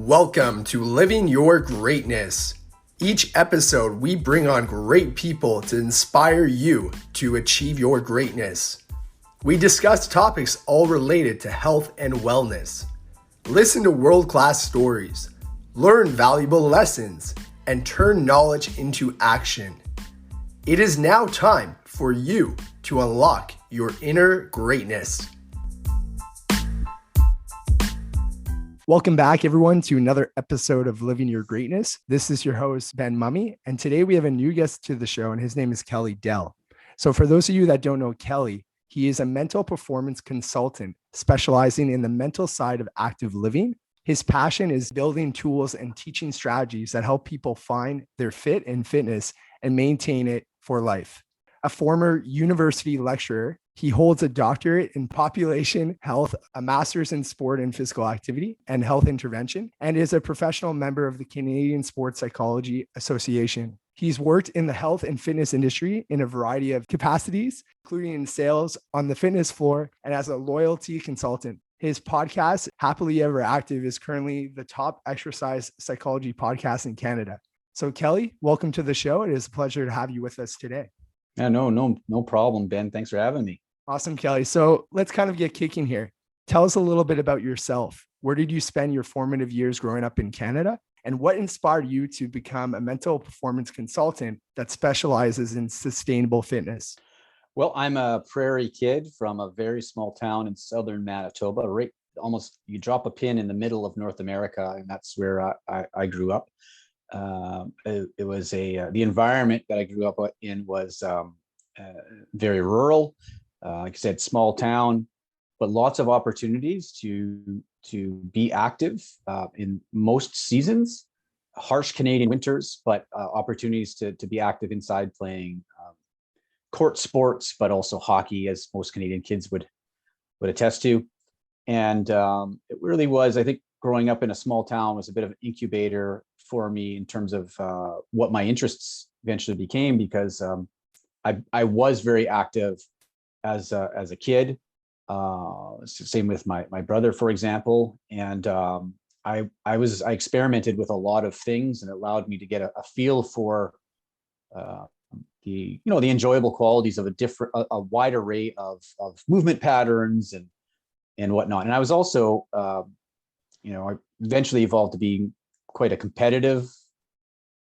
Welcome to Living Your Greatness. Each episode, we bring on great people to inspire you to achieve your greatness. We discuss topics all related to health and wellness. Listen to world-class stories, learn valuable lessons, and turn knowledge into action. It is now time for you to unlock your inner greatness. Welcome back, everyone, to another episode of Living Your Greatness. This is your host, Ben Mummy, and today we have a new guest to the show, and his name is Kelly Doell. So for those of you that don't know Kelly, he is a mental performance consultant specializing in the mental side of active living. His passion is building tools and teaching strategies that help people find their fit and fitness and maintain it for life. A former university lecturer, he holds a doctorate in population health, a master's in sport and physical activity and health intervention, and is a professional member of the Canadian Sports Psychology Association. He's worked in the health and fitness industry in a variety of capacities, including in sales, on the fitness floor, and as a loyalty consultant. His podcast, Happily Ever Active, is currently the top exercise psychology podcast in Canada. So Kelly, welcome to the show. It is a pleasure to have you with us today. Yeah, no problem, Ben. Thanks for having me. Awesome, Kelly. So let's kind of get kicking here. Tell us a little bit about yourself. Where did you spend your formative years growing up in Canada? And what inspired you to become a mental performance consultant that specializes in sustainable fitness? Well, I'm a prairie kid from a very small town in southern Manitoba, right almost you drop a pin in the middle of North America, and that's where I grew up. It was the environment that I grew up in was very rural. Like I said, small town, but lots of opportunities to be active in most seasons. Harsh Canadian winters, but opportunities to be active inside playing court sports, but also hockey, as most Canadian kids would attest to. And it really was, I think, growing up in a small town was a bit of an incubator for me in terms of what my interests eventually became, because I was very active as a kid. Same with my brother, for example. And I experimented with a lot of things, and it allowed me to get a feel for the enjoyable qualities of a wide array of movement patterns and whatnot. And I was also I eventually evolved to being quite a competitive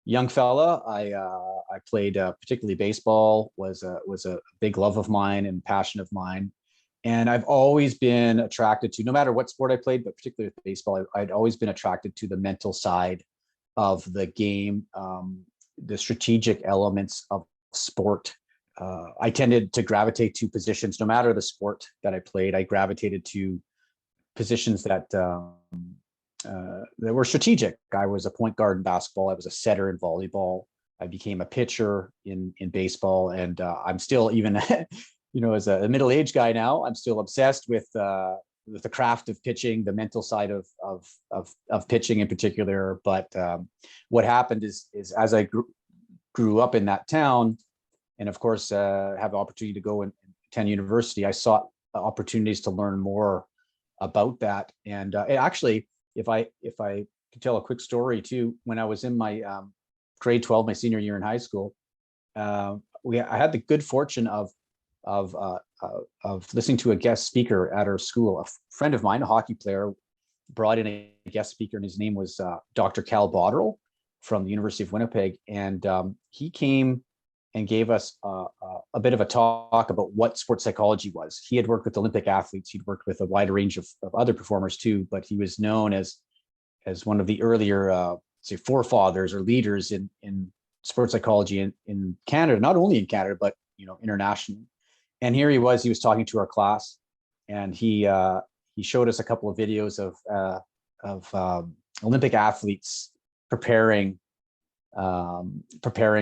young fella. I played particularly baseball, was a big love of mine and passion of mine. And I've always been attracted to, no matter what sport I played, but particularly with baseball, I'd always been attracted to the mental side of the game, the strategic elements of sport. I tended to gravitate to positions, no matter the sport that I played. I gravitated to positions that were strategic. I was a point guard in basketball. I was a setter in volleyball. I became a pitcher in baseball, and I'm still, even as a middle-aged guy now, I'm still obsessed with the craft of pitching, the mental side of pitching in particular. But what happened is as I grew up in that town, and of course have the opportunity to go and attend university, I sought opportunities to learn more about that. And actually, if I could tell a quick story too, when I was in my grade 12, my senior year in high school, I had the good fortune of listening to a guest speaker at our school. A friend of mine, a hockey player, brought in a guest speaker, and his name was Dr. Cal Botterill from the University of Winnipeg. And he came and gave us a bit of a talk about what sports psychology was. He had worked with Olympic athletes. He'd worked with a wide range of other performers too, but he was known as one of the earlier forefathers or leaders in sports psychology in Canada, not only in Canada, but internationally. And here he was talking to our class, and he showed us a couple of videos of Olympic athletes preparing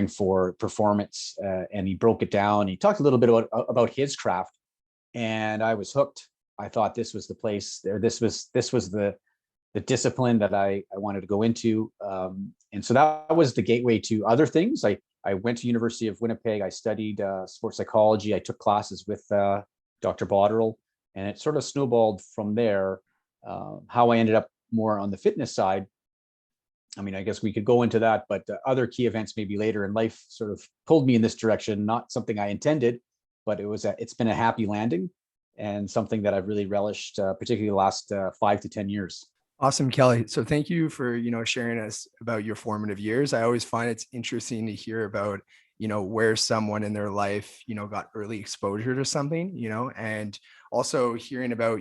for performance, and he broke it down. He talked a little bit about his craft, and I was hooked. I thought this was the place there. This was the discipline that I wanted to go into. And so that was the gateway to other things. I went to University of Winnipeg. I studied sports psychology. I took classes with Dr. Botterill, and it sort of snowballed from there. How I ended up more on the fitness side I mean, I guess we could go into that, but other key events maybe later in life sort of pulled me in this direction, not something I intended, but it's been a happy landing and something that I've really relished, particularly the last 5 to 10 years. Awesome, Kelly. So thank you for, sharing us about your formative years. I always find it's interesting to hear about, where someone in their life, got early exposure to something, and also hearing about,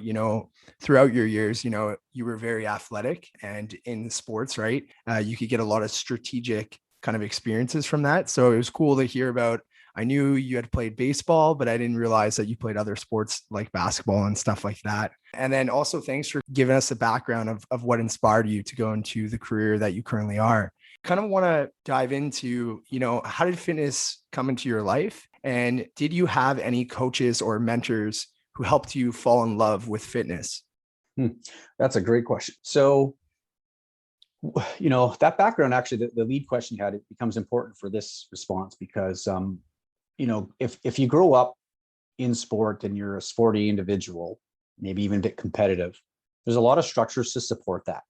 throughout your years, you were very athletic and in sports, right? You could get a lot of strategic kind of experiences from that. So it was cool to hear about. I knew you had played baseball, but I didn't realize that you played other sports like basketball and stuff like that. And then also thanks for giving us a background of what inspired you to go into the career that you currently are. Kind of want to dive into, how did fitness come into your life? And did you have any coaches or mentors who helped you fall in love with fitness? That's a great question. So, that background, actually, the lead question you had, it becomes important for this response because, if you grow up in sport and you're a sporty individual, maybe even a bit competitive, there's a lot of structures to support that.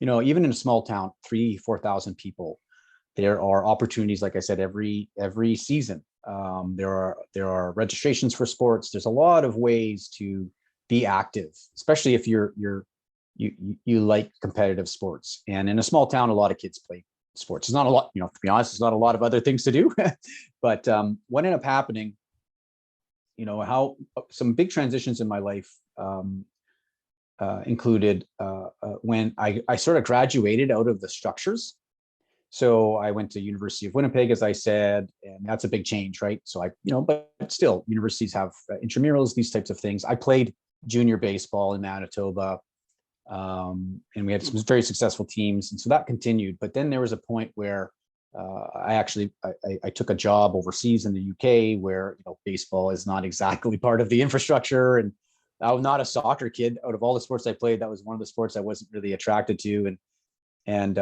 Even in a small town, 3,000-4,000 people, there are opportunities, like I said, every season. There are registrations for sports. There's a lot of ways to be active, especially if you like competitive sports. And in a small town, a lot of kids play sports. It's not a lot, to be honest, there's not a lot of other things to do. But what ended up happening, how some big transitions in my life included when I sort of graduated out of the structures. So I went to University of Winnipeg, as I said, and that's a big change, right? So but still, universities have intramurals, these types of things. I played junior baseball in Manitoba, and we had some very successful teams, and so that continued. But then there was a point where I took a job overseas in the UK, where baseball is not exactly part of the infrastructure, and I'm not a soccer kid. Out of all the sports I played, that was one of the sports I wasn't really attracted to, and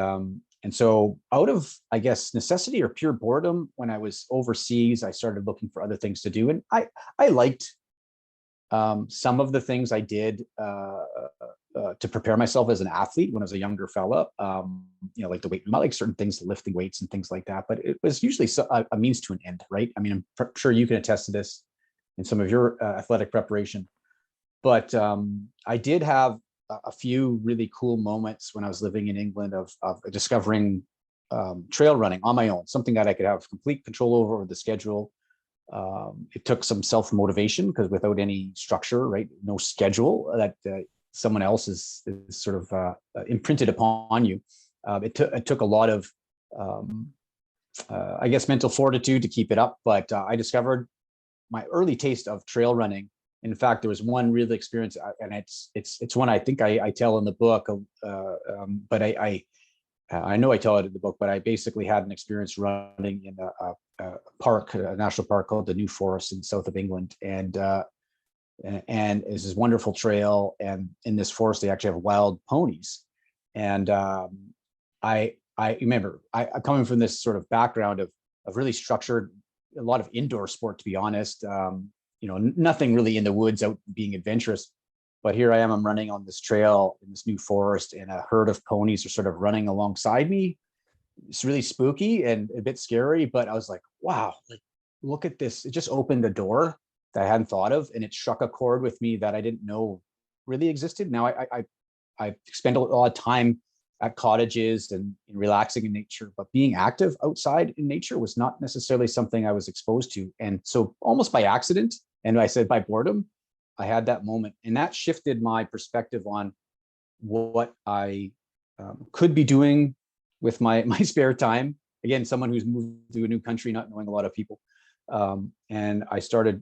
so out of, I guess, necessity or pure boredom, when I was overseas, I started looking for other things to do, and I liked some of the things I did to prepare myself as an athlete when I was a younger fella, like the weight, like certain things, lifting weights and things like that. But it was usually a means to an end, right? I mean, I'm sure you can attest to this in some of your athletic preparation. But I did have a few really cool moments when I was living in England of discovering trail running on my own, something that I could have complete control over the schedule. It took some self-motivation because without any structure, right, no schedule that someone else is sort of imprinted upon you. It took a lot of, I guess, mental fortitude to keep it up. But I discovered my early taste of trail running. In fact, there was one real experience, and it's one I think I tell in the book. But I know I tell it in the book, but I basically had an experience running in a park, a national park called the New Forest in south of England, and it's this wonderful trail. And in this forest, they actually have wild ponies. And I remember I coming from this sort of background of really structured, a lot of indoor sport, to be honest. Nothing really in the woods out being adventurous. But here I am, I'm running on this trail in this new forest, and a herd of ponies are sort of running alongside me. It's really spooky and a bit scary, but I was like, wow, like, look at this. It just opened a door that I hadn't thought of, and it struck a chord with me that I didn't know really existed. Now I spend a lot of time at cottages and relaxing in nature, but being active outside in nature was not necessarily something I was exposed to. And so almost by accident, and I said by boredom, I had that moment, and that shifted my perspective on what I could be doing with my spare time. Again, someone who's moved to a new country, not knowing a lot of people, and I started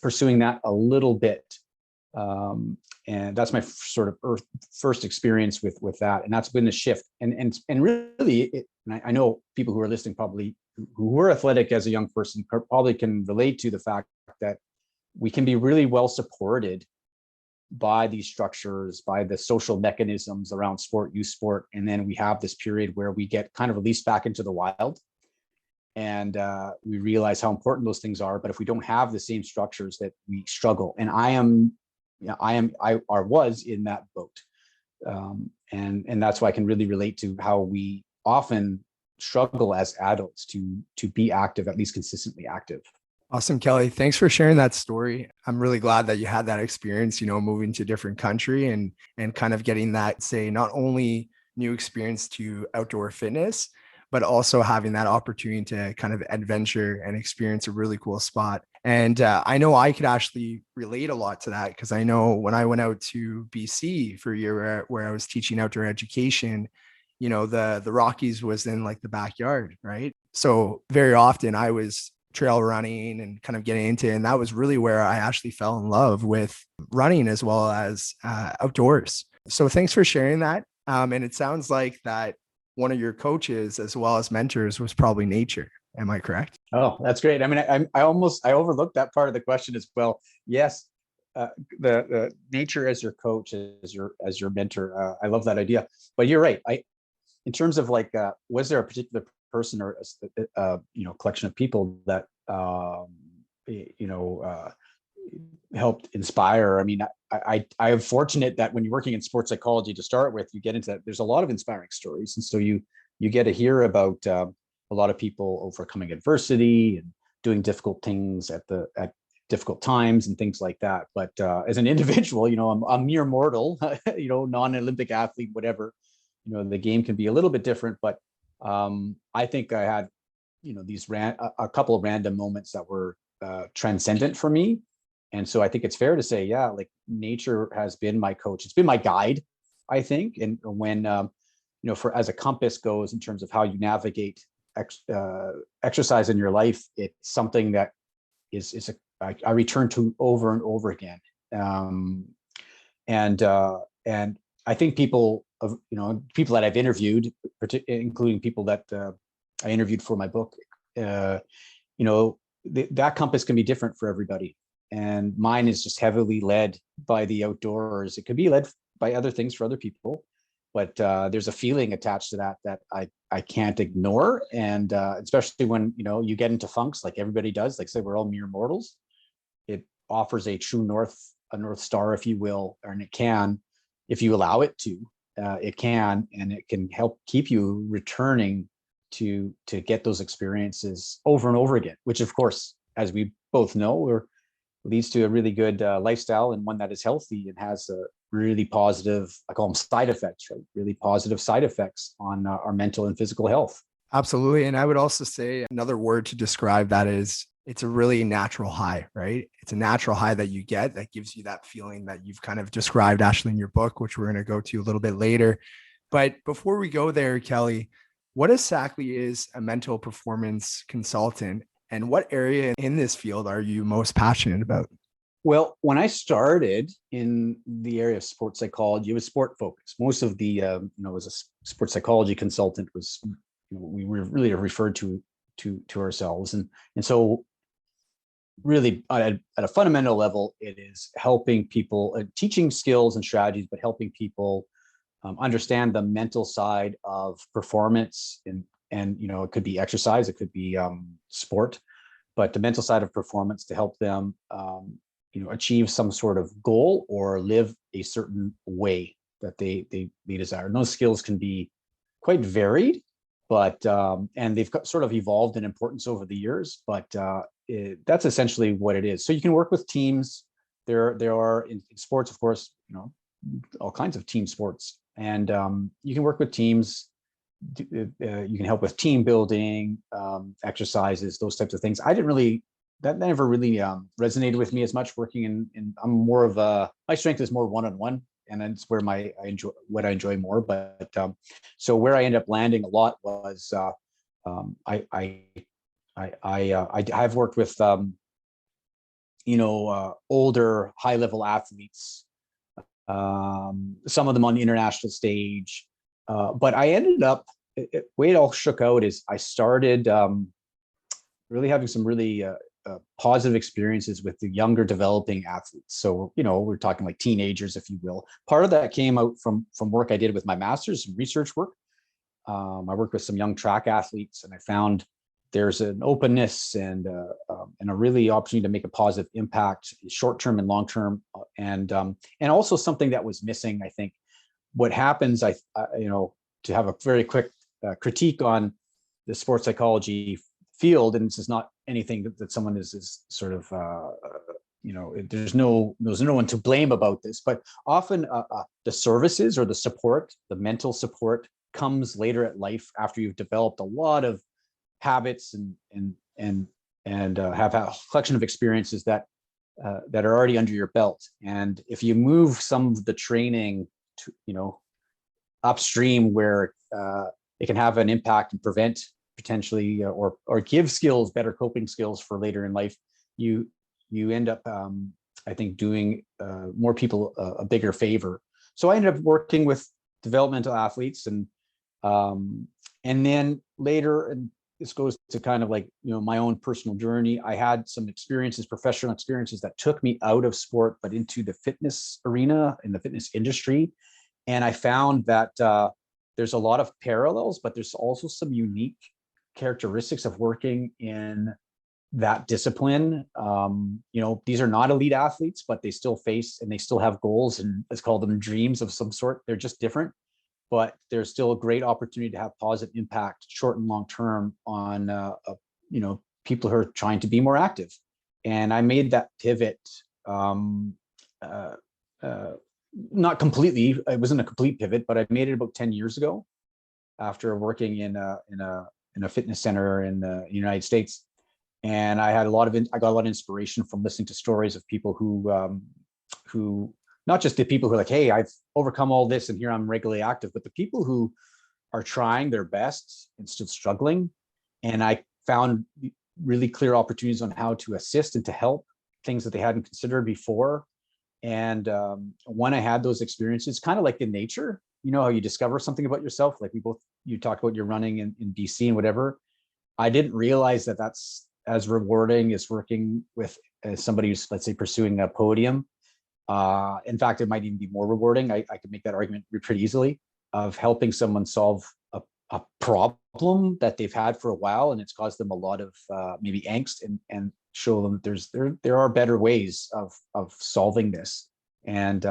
pursuing that a little bit, and that's my sort of first experience with that, and that's been a shift. And really, and I know people who are listening probably who were athletic as a young person probably can relate to the fact that we can be really well supported by these structures, by the social mechanisms around sport, youth sport. And then we have this period where we get kind of released back into the wild, and we realize how important those things are. But if we don't have the same structures, that we struggle. And I was in that boat. And that's why I can really relate to how we often struggle as adults to be active, at least consistently active. Awesome, Kelly. Thanks for sharing that story. I'm really glad that you had that experience, moving to a different country and kind of getting that, say, not only new experience to outdoor fitness, but also having that opportunity to kind of adventure and experience a really cool spot. And I know I could actually relate a lot to that, because I know when I went out to BC for a year where I was teaching outdoor education, the Rockies was in like the backyard, right? So very often I was trail running and kind of getting into it. And that was really where I actually fell in love with running as well as outdoors. So thanks for sharing that. And it sounds like that one of your coaches as well as mentors was probably nature. Am I correct? Oh, that's great. I mean, I overlooked that part of the question as well. Yes, the nature as your coach, as your mentor. I love that idea. But you're right. In terms of like, was there a particular person or collection of people that helped inspire? I mean, I am fortunate that when you're working in sports psychology to start with, you get into that. There's a lot of inspiring stories, and so you get to hear about a lot of people overcoming adversity and doing difficult things at difficult times and things like that. But as an individual, I'm a mere mortal, non-Olympic athlete, whatever. The game can be a little bit different, but I think I had, a couple of random moments that were transcendent for me. And so I think it's fair to say, yeah, like nature has been my coach. It's been my guide, I think. And when, as a compass goes in terms of how you navigate exercise in your life, it's something that I return to over and over again. And I think people that I've interviewed, including people that I interviewed for my book, that compass can be different for everybody. And mine is just heavily led by the outdoors. It could be led by other things for other people, but there's a feeling attached to that I can't ignore. And especially when, you get into funks like everybody does, like say we're all mere mortals, it offers a true north star, if you will, and it can, if you allow it to, it can help keep you returning to get those experiences over and over again, which of course, as we both know, leads to a really good lifestyle, and one that is healthy and has a really positive, I call them side effects, right? Really positive side effects on our mental and physical health. Absolutely. And I would also say another word to describe that is it's a really natural high, right? It's a natural high that you get that gives you that feeling that you've kind of described, Ashley, in your book, which we're going to go to a little bit later. But before we go there, Kelly, what exactly is a mental performance consultant, and what area in this field are you most passionate about? Well, when I started in the area of sports psychology, it was sport focused. Most of the, as a sports psychology consultant was, we were really referred to ourselves. And so really at a fundamental level, it is helping people, teaching skills and strategies, but helping people understand the mental side of performance. And it could be exercise, it could be sport, but the mental side of performance to help them achieve some sort of goal or live a certain way that they desire. And those skills can be quite varied, but and they've sort of evolved in importance over the years, but that's essentially what it is. So you can work with teams. There are in sports, of course, all kinds of team sports, and you can work with teams. You can help with team building, exercises, those types of things. That never really resonated with me as much. Working in I'm more of my strength is more one-on-one, and that's where I enjoy more. But so where I ended up landing a lot was I've worked with older high-level athletes, some of them on the international stage. But I ended up, the way it all shook out is I started really having some really positive experiences with the younger developing athletes. So, we're talking like teenagers, if you will. Part of that came out from work I did with my master's and research work. I worked with some young track athletes, and I found there's an openness and a really opportunity to make a positive impact, short-term and long-term, and also something that was missing, I think, what happens, to have a very quick critique on the sports psychology field, and this is not anything that someone is sort of, there's no one to blame about this, but often the services or the support, the mental support, comes later at life after you've developed a lot of habits and have a collection of experiences that are already under your belt. And if you move some of the training to, upstream, where it can have an impact and prevent potentially or give skills, better coping skills for later in life, you end up, I think, doing more people a bigger favor. So I ended up working with developmental athletes, and then later, and this goes to kind of like, my own personal journey. I had some experiences, professional experiences, that took me out of sport, but into the fitness arena, in the fitness industry. And I found that there's a lot of parallels, but there's also some unique characteristics of working in that discipline. These are not elite athletes, but they still face, and they still have goals, and let's call them dreams of some sort. They're just different, but there's still a great opportunity to have positive impact, short and long term, on people who are trying to be more active. And I made that pivot, not completely. It wasn't a complete pivot, but I made it about 10 years ago, after working in a fitness center in the United States. And I got a lot of inspiration from listening to stories of people who not just the people who are like, hey, I've overcome all this and here I'm regularly active, but the people who are trying their best and still struggling. And I found really clear opportunities on how to assist and to help, things that they hadn't considered before. And when I had those experiences, kind of like in nature, how you discover something about yourself, like you talked about your running in BC and whatever. I didn't realize that that's as rewarding as working with somebody who's, let's say, pursuing a podium. In fact, it might even be more rewarding. I could make that argument pretty easily, of helping someone solve a problem that they've had for a while, and it's caused them a lot of maybe angst, and show them that there are better ways of solving this. And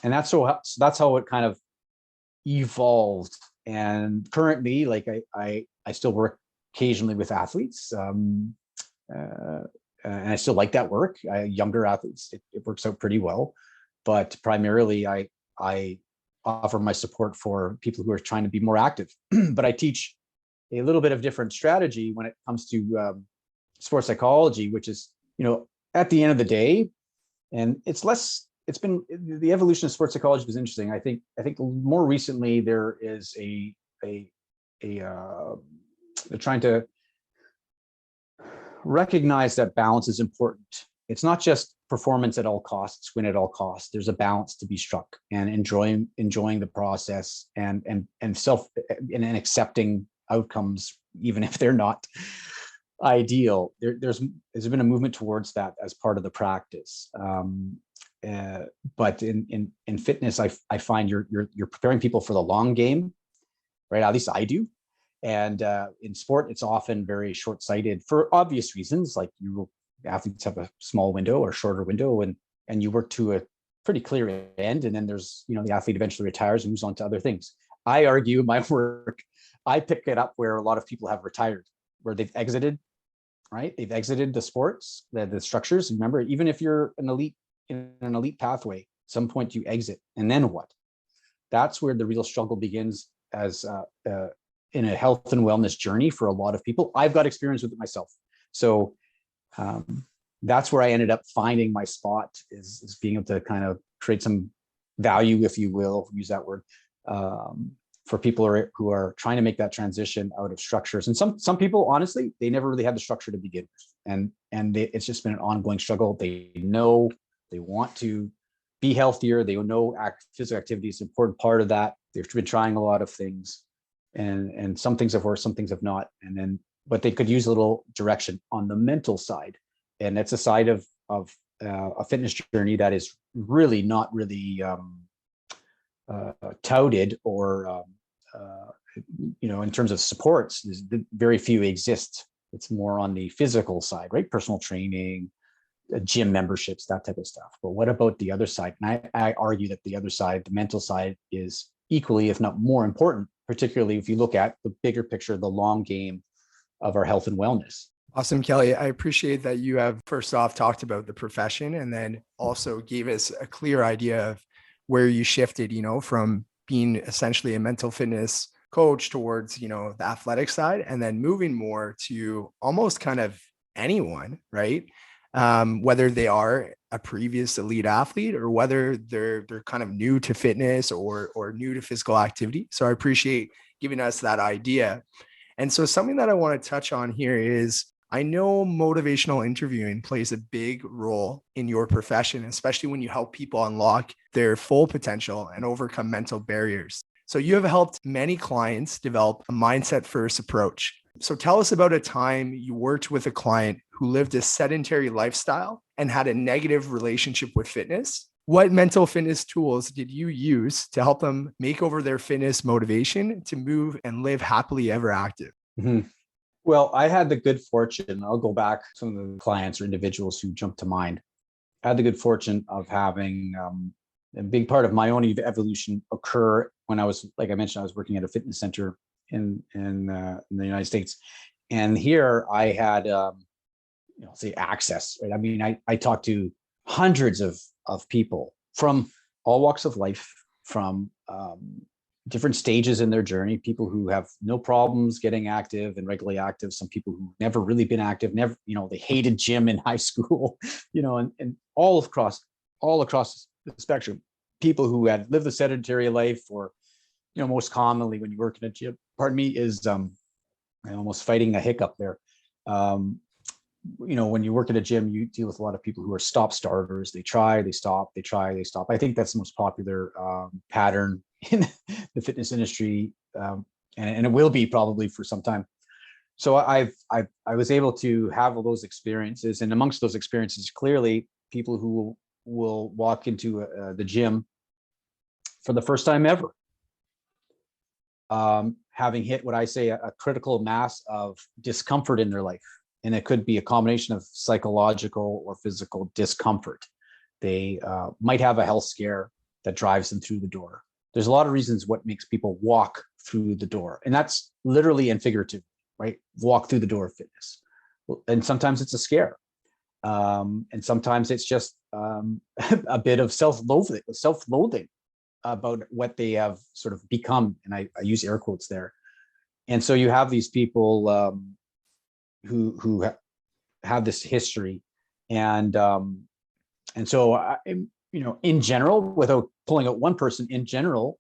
that's how it kind of evolved. And currently, like, I still work occasionally with athletes, and I still like that work. Younger athletes, it works out pretty well, but primarily I offer my support for people who are trying to be more active. But I teach a little bit of different strategy when it comes to sports psychology, which is, at the end of the day, and it's been the evolution of sports psychology was interesting. I think more recently there is they're trying to recognize that balance is important. It's not just performance at all costs, win at all costs. There's a balance to be struck, and enjoying the process, and accepting outcomes, even if they're not ideal. There's been a movement towards that as part of the practice. But in fitness, I find you're preparing people for the long game, right? At least I do. And in sport, it's often very short-sighted for obvious reasons. Like, athletes have a small window or shorter window, and you work to a pretty clear end, and then there's, the athlete eventually retires and moves on to other things. I argue in my work, I pick it up where a lot of people have retired, where they've exited, right? They've exited the sports, the structures. Remember, even if you're in an elite pathway, at some point you exit, and then what? That's where the real struggle begins, as in a health and wellness journey for a lot of people. I've got experience with it myself. So that's where I ended up finding my spot, is being able to kind of create some value, if you will, use that word, for people who are trying to make that transition out of structures. And some people, honestly, they never really had the structure to begin with. And it's just been an ongoing struggle. They know they want to be healthier. They know physical activity is an important part of that. They've been trying a lot of things, and some things have worked, some things have not. But they could use a little direction on the mental side. And that's a side of a fitness journey that is really not really touted, or in terms of supports, very few exist. It's more on the physical side, right? Personal training, gym memberships, that type of stuff. But what about the other side? And I argue that the other side, the mental side, is equally, if not more important, particularly if you look at the bigger picture, the long game of our health and wellness. Awesome, Kelly. I appreciate that you have first off talked about the profession and then also gave us a clear idea of where you shifted, from being essentially a mental fitness coach towards, the athletic side, and then moving more to almost kind of anyone, right? Whether they are a previous elite athlete or whether they're kind of new to fitness or new to physical activity. So I appreciate giving us that idea. And so something that I want to touch on here is I know motivational interviewing plays a big role in your profession, especially when you help people unlock their full potential and overcome mental barriers. So you have helped many clients develop a mindset first approach. So tell us about a time you worked with a client who lived a sedentary lifestyle and had a negative relationship with fitness. What mental fitness tools did you use to help them make over their fitness motivation to move and live happily ever active? Mm-hmm. Well, I had the good fortune, I'll go back to some of the clients or individuals who jumped to mind. I had the good fortune of having a big part of my own evolution occur when I was, like I mentioned, I was working at a fitness center in the United States. And here I had, say access, right? I mean, I talked to hundreds of people from all walks of life, from different stages in their journey, people who have no problems getting active and regularly active, some people who never really been active, never, they hated gym in high school, and all across the spectrum, people who had lived a sedentary life, or, most commonly when you work in a gym, is I'm almost fighting a hiccup there. When you work at a gym, you deal with a lot of people who are stop starters. They try, they stop, they try, they stop. I think that's the most popular pattern in the fitness industry, and it will be probably for some time. So I was able to have all those experiences, and amongst those experiences, clearly people who will walk into the gym for the first time ever, having hit what I say a critical mass of discomfort in their life. And it could be a combination of psychological or physical discomfort. They might have a health scare that drives them through the door. There's a lot of reasons what makes people walk through the door. And that's literally and figuratively, right? Walk through the door of fitness. And sometimes it's a scare. And sometimes it's just a bit of self-loathing about what they have sort of become. And I use air quotes there. And so you have these people who have this history, and so in general, without pulling out one person, in general,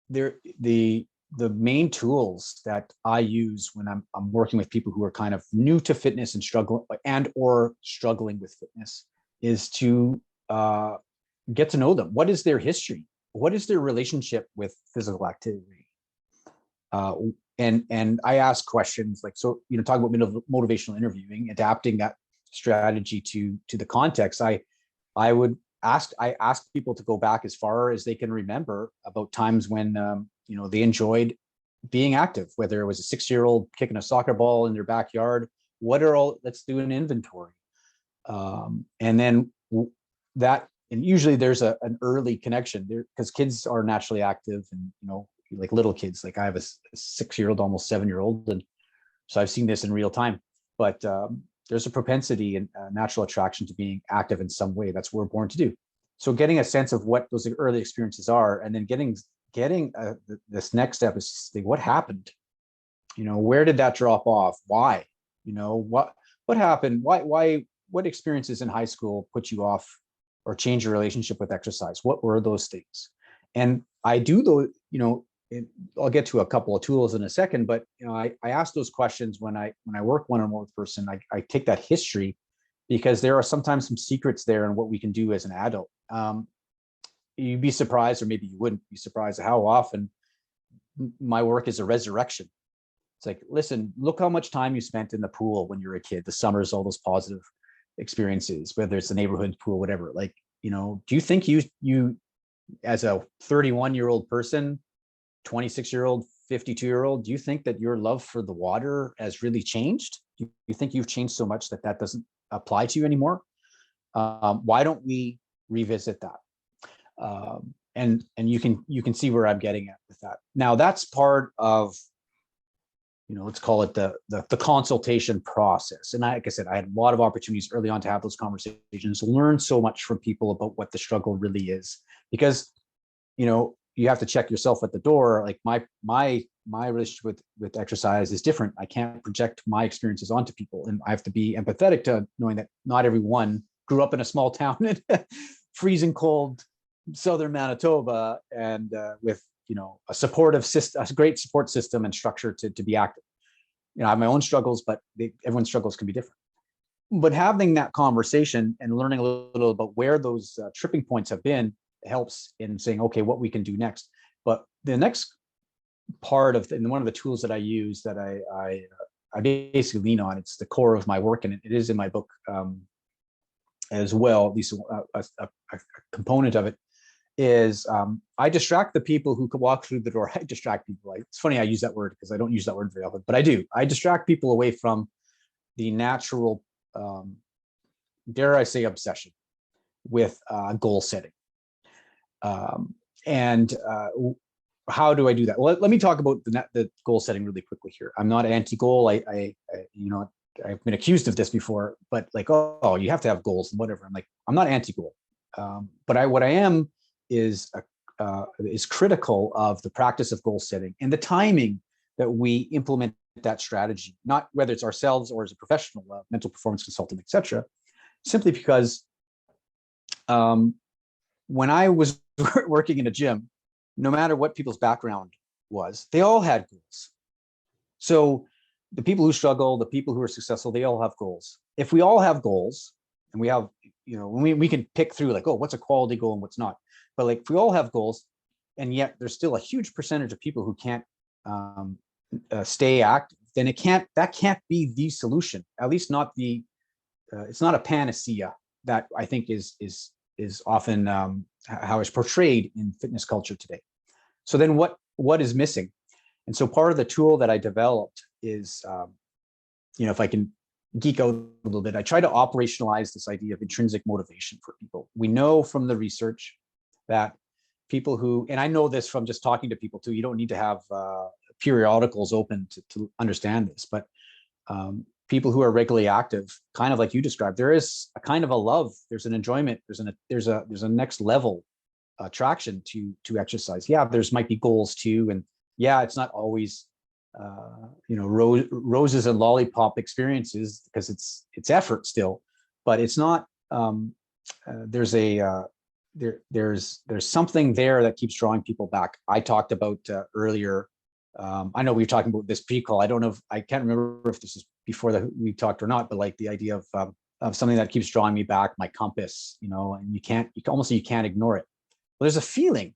the main tools that I use when I'm working with people who are kind of new to fitness and struggling with fitness is to get to know them. What is their history? What is their relationship with physical activity? And I ask questions like, so, talk about motivational interviewing, adapting that strategy to the context. I ask people to go back as far as they can remember about times when, they enjoyed being active, whether it was a 6-year-old kicking a soccer ball in their backyard. Let's do an inventory. And then and usually there's an early connection there, because kids are naturally active, and, like little kids, like I have a 6-year-old, almost 7-year-old. And so I've seen this in real time, but there's a propensity and a natural attraction to being active in some way. That's what we're born to do. So getting a sense of what those early experiences are, and then getting this next step is think, what happened? Where did that drop off? Why? What happened? Why, what experiences in high school put you off or change your relationship with exercise? What were those things? And I do those, I'll get to a couple of tools in a second, but I ask those questions when I work one-on-one with a person. I take that history, because there are sometimes some secrets there in what we can do as an adult. You'd be surprised, or maybe you wouldn't be surprised, how often my work is a resurrection. It's like, listen, look how much time you spent in the pool when you were a kid, the summers, all those positive experiences, whether it's the neighborhood pool, whatever. Like, do you think you as a 31-year-old person, 26-year-old, 52-year-old, do you think that your love for the water has really changed? Do you think you've changed so much that doesn't apply to you anymore. Why don't we revisit that? And you can see where I'm getting at with that. Now that's part of, let's call it the consultation process. And like I said, I had a lot of opportunities early on to have those conversations, learn so much from people about what the struggle really is, because, you have to check yourself at the door. Like my relationship with exercise is different. I can't project my experiences onto people, and I have to be empathetic to knowing that not everyone grew up in a small town in freezing cold southern Manitoba, and with a supportive system, a great support system and structure to be active. I have my own struggles, but everyone's struggles can be different. But having that conversation and learning a little about where those tripping points have been helps in saying, okay, what we can do next. But the next part of, and one of the tools that I use that I basically lean on, it's the core of my work, and it is in my book as well, at least a component of it, is I distract the people who could walk through the door. I distract people. It's funny I use that word because I don't use that word very often, but I do. I distract people away from the natural, dare I say, obsession with goal setting. And how do I do that? Well, let me talk about the goal setting really quickly here. I'm not anti-goal. I've been accused of this before, but like, oh, you have to have goals and whatever. I'm like, I'm not anti-goal, but what I am is critical of the practice of goal setting and the timing that we implement that strategy, not whether it's ourselves or as a professional, mental performance consultant, etc. Simply because when I was working in a gym, no matter what people's background was, they all had goals. So the people who struggle, the people who are successful, they all have goals. If we all have goals, and we have, we can pick through like, oh, what's a quality goal and what's not. But like, if we all have goals, and yet there's still a huge percentage of people who can't stay active, then that can't be the solution. At least not it's not a panacea that I think is often how it's portrayed in fitness culture today. So then what is missing? And so part of the tool that I developed is, if I can geek out a little bit, I try to operationalize this idea of intrinsic motivation for people. We know from the research that people who, and I know this from just talking to people too, you don't need to have periodicals open to understand this, but people who are regularly active, kind of like you described, there is a kind of a love, there's an enjoyment, there's a next level attraction to exercise. Yeah, there's might be goals too, and yeah, it's not always roses and lollipop experiences because it's effort still, but it's not. There's something there that keeps drawing people back. I talked about earlier. I know we were talking about this pre-call. I can't remember if this is before we talked or not, but like the idea of something that keeps drawing me back, my compass, and you can't ignore it. Well, there's a feeling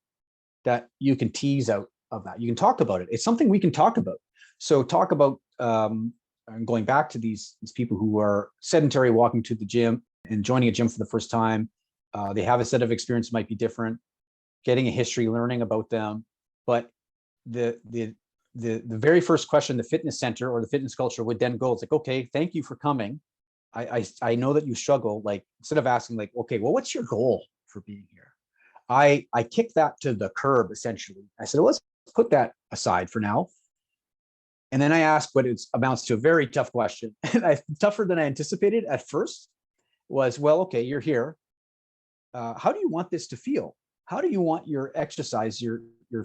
that you can tease out of that. You can talk about it. It's something we can talk about. So talk about going back to these people who are sedentary, walking to the gym and joining a gym for the first time. They have a set of experience might be different, getting a history, learning about them. But the very first question the fitness center or the fitness culture would then go, it's like, okay, thank you for coming. I know that you struggle. Like, instead of asking like, okay, well, what's your goal for being here? I kicked that to the curb, essentially. I said, well, let's put that aside for now. And then I asked what it amounts to a very tough question. And tougher than I anticipated at first was, well, okay, you're here. How do you want this to feel? How do you want your exercise, your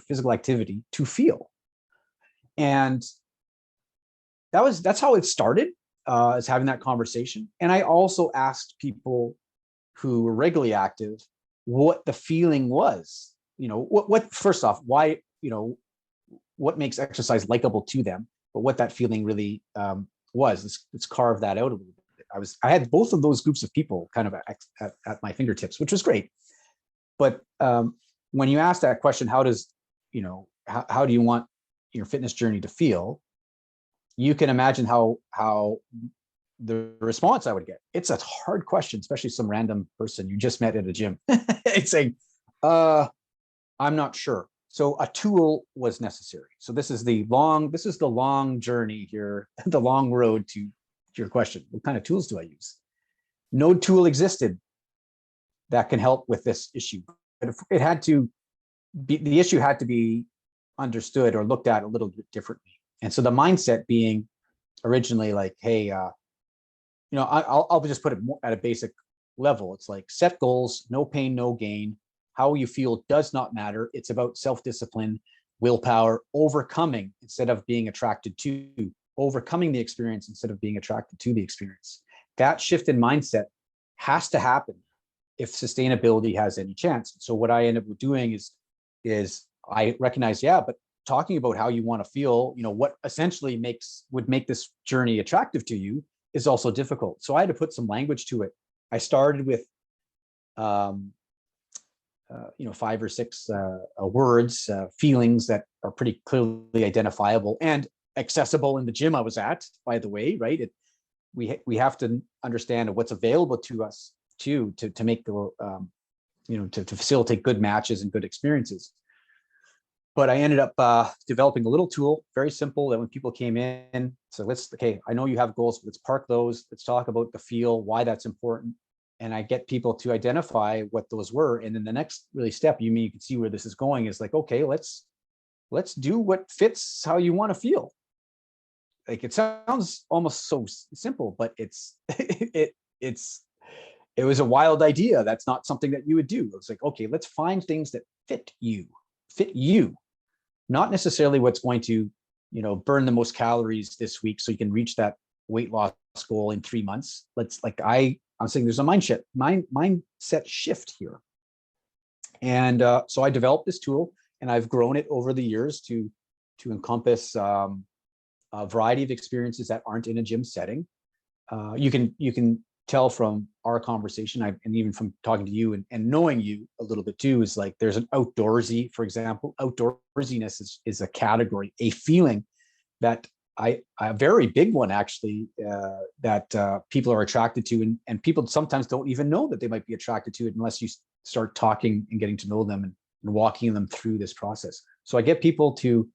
physical activity to feel? And that's how it started, is having that conversation. And I also asked people who were regularly active what the feeling was. What first off, why, what makes exercise likable to them, but what that feeling really was. Let's carve that out a little bit. I had both of those groups of people kind of at my fingertips, which was great. But when you ask that question, how do you want your fitness journey to feel? You can imagine how the response I would get. It's a hard question, especially some random person you just met at a gym. It's saying, I'm not sure. So a tool was necessary. So this is the long journey here, the long road to your question. What kind of tools do I use? no tool existed that can help with this issue. But it had to be, the issue had to be understood or looked at a little bit differently. And so the mindset being originally like, hey, I'll just put it at a basic level. It's like, set goals, no pain, no gain. How you feel does not matter. It's about self-discipline, willpower, overcoming instead of being attracted to, overcoming the experience instead of being attracted to the experience. That shift in mindset has to happen if sustainability has any chance. So what I end up doing is I recognize, but talking about how you want to feel, what essentially would make this journey attractive to you is also difficult. So I had to put some language to it. I started with 5 or 6 words, feelings that are pretty clearly identifiable and accessible in the gym I was at, by the way, right? We have to understand what's available to us to make the, to facilitate good matches and good experiences. But I ended up developing a little tool, very simple, that when people came in, so I know you have goals, let's park those. Let's talk about the feel, why that's important. And I get people to identify what those were. And then the next really step, you can see where this is going, is like, okay, let's do what fits how you want to feel. Like, it sounds almost so simple, but it was a wild idea. That's not something that you would do. It's like, okay, let's find things that fit you, not necessarily what's going to, burn the most calories this week so you can reach that weight loss goal in 3 months. I'm saying there's a mindset shift here. And so I developed this tool, and I've grown it over the years to encompass a variety of experiences that aren't in a gym setting. You can tell from our conversation, and even from talking to you and knowing you a little bit too, is like, there's an outdoorsy, for example. Outdoorsiness is a category, a feeling that a very big one actually, that people are attracted to, and people sometimes don't even know that they might be attracted to it unless you start talking and getting to know them and walking them through this process. So I get people to,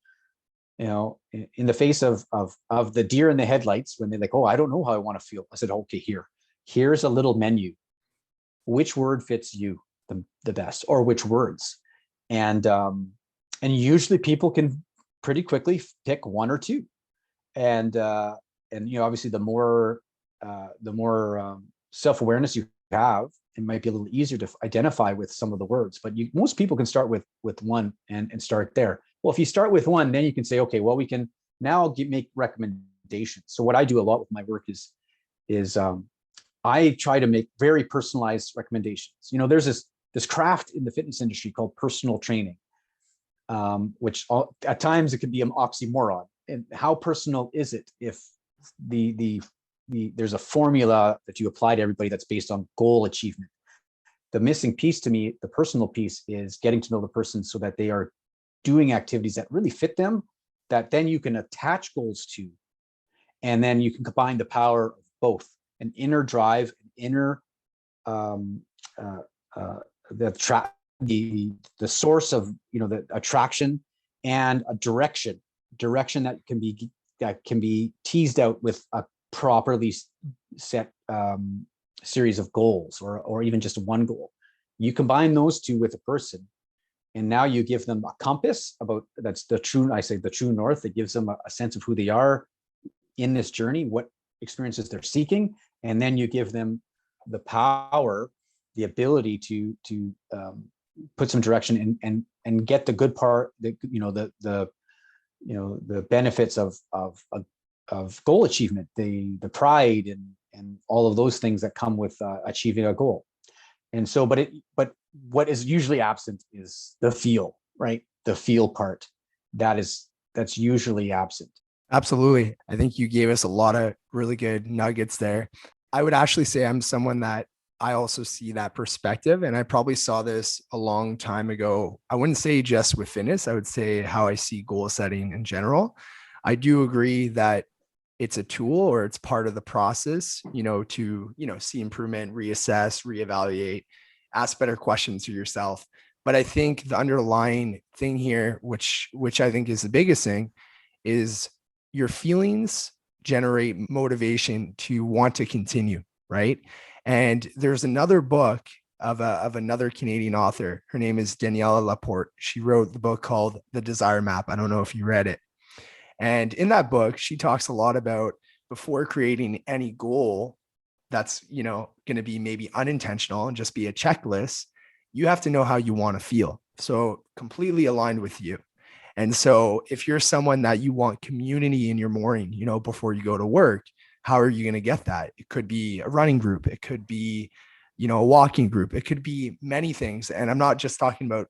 in the face of the deer in the headlights, when they're like, oh, I don't know how I want to feel. I said, okay, here's a little menu. Which word fits you the best, or which words? And usually people can pretty quickly pick 1 or 2. And obviously the more self-awareness you have, it might be a little easier to identify with some of the words, but most people can start with 1 and start there. Well, if you start with 1, then you can say, okay, well, we can now make recommendations. So what I do a lot with my work is I try to make very personalized recommendations. There's this craft in the fitness industry called personal training, which at times it can be an oxymoron. And how personal is it if there's a formula that you apply to everybody that's based on goal achievement? The missing piece to me, the personal piece, is getting to know the person so that they are doing activities that really fit them, that then you can attach goals to, and then you can combine the power of both: an inner drive, an inner the source of the attraction, and a direction that can be teased out with a properly set series of goals, or even just 1 goal. You combine those 2 with a person, and now you give them a compass that's the true north. It gives them a sense of who they are in this journey, what experiences they're seeking, and then you give them the power, the ability to put some direction and get the good part, the benefits of goal achievement, the pride and all of those things that come with achieving a goal. And so, but what is usually absent is the feel, right? The feel part that's usually absent. Absolutely. I think you gave us a lot of really good nuggets there. I would actually say I'm someone that I also see that perspective. And I probably saw this a long time ago. I wouldn't say just with fitness. I would say how I see goal setting in general. I do agree that it's a tool, or it's part of the process, to, see improvement, reassess, reevaluate, ask better questions to yourself. But I think the underlying thing here, which I think is the biggest thing, is your feelings generate motivation to want to continue, right? And there's another book of another Canadian author. Her name is Daniela Laporte. She wrote the book called The Desire Map. I don't know if you read it. And in that book, she talks a lot about before creating any goal that's, going to be maybe unintentional and just be a checklist, you have to know how you want to feel. So completely aligned with you. And so if you're someone that you want community in your morning, before you go to work, how are you going to get that? It could be a running group. It could be, a walking group. It could be many things. And I'm not just talking about,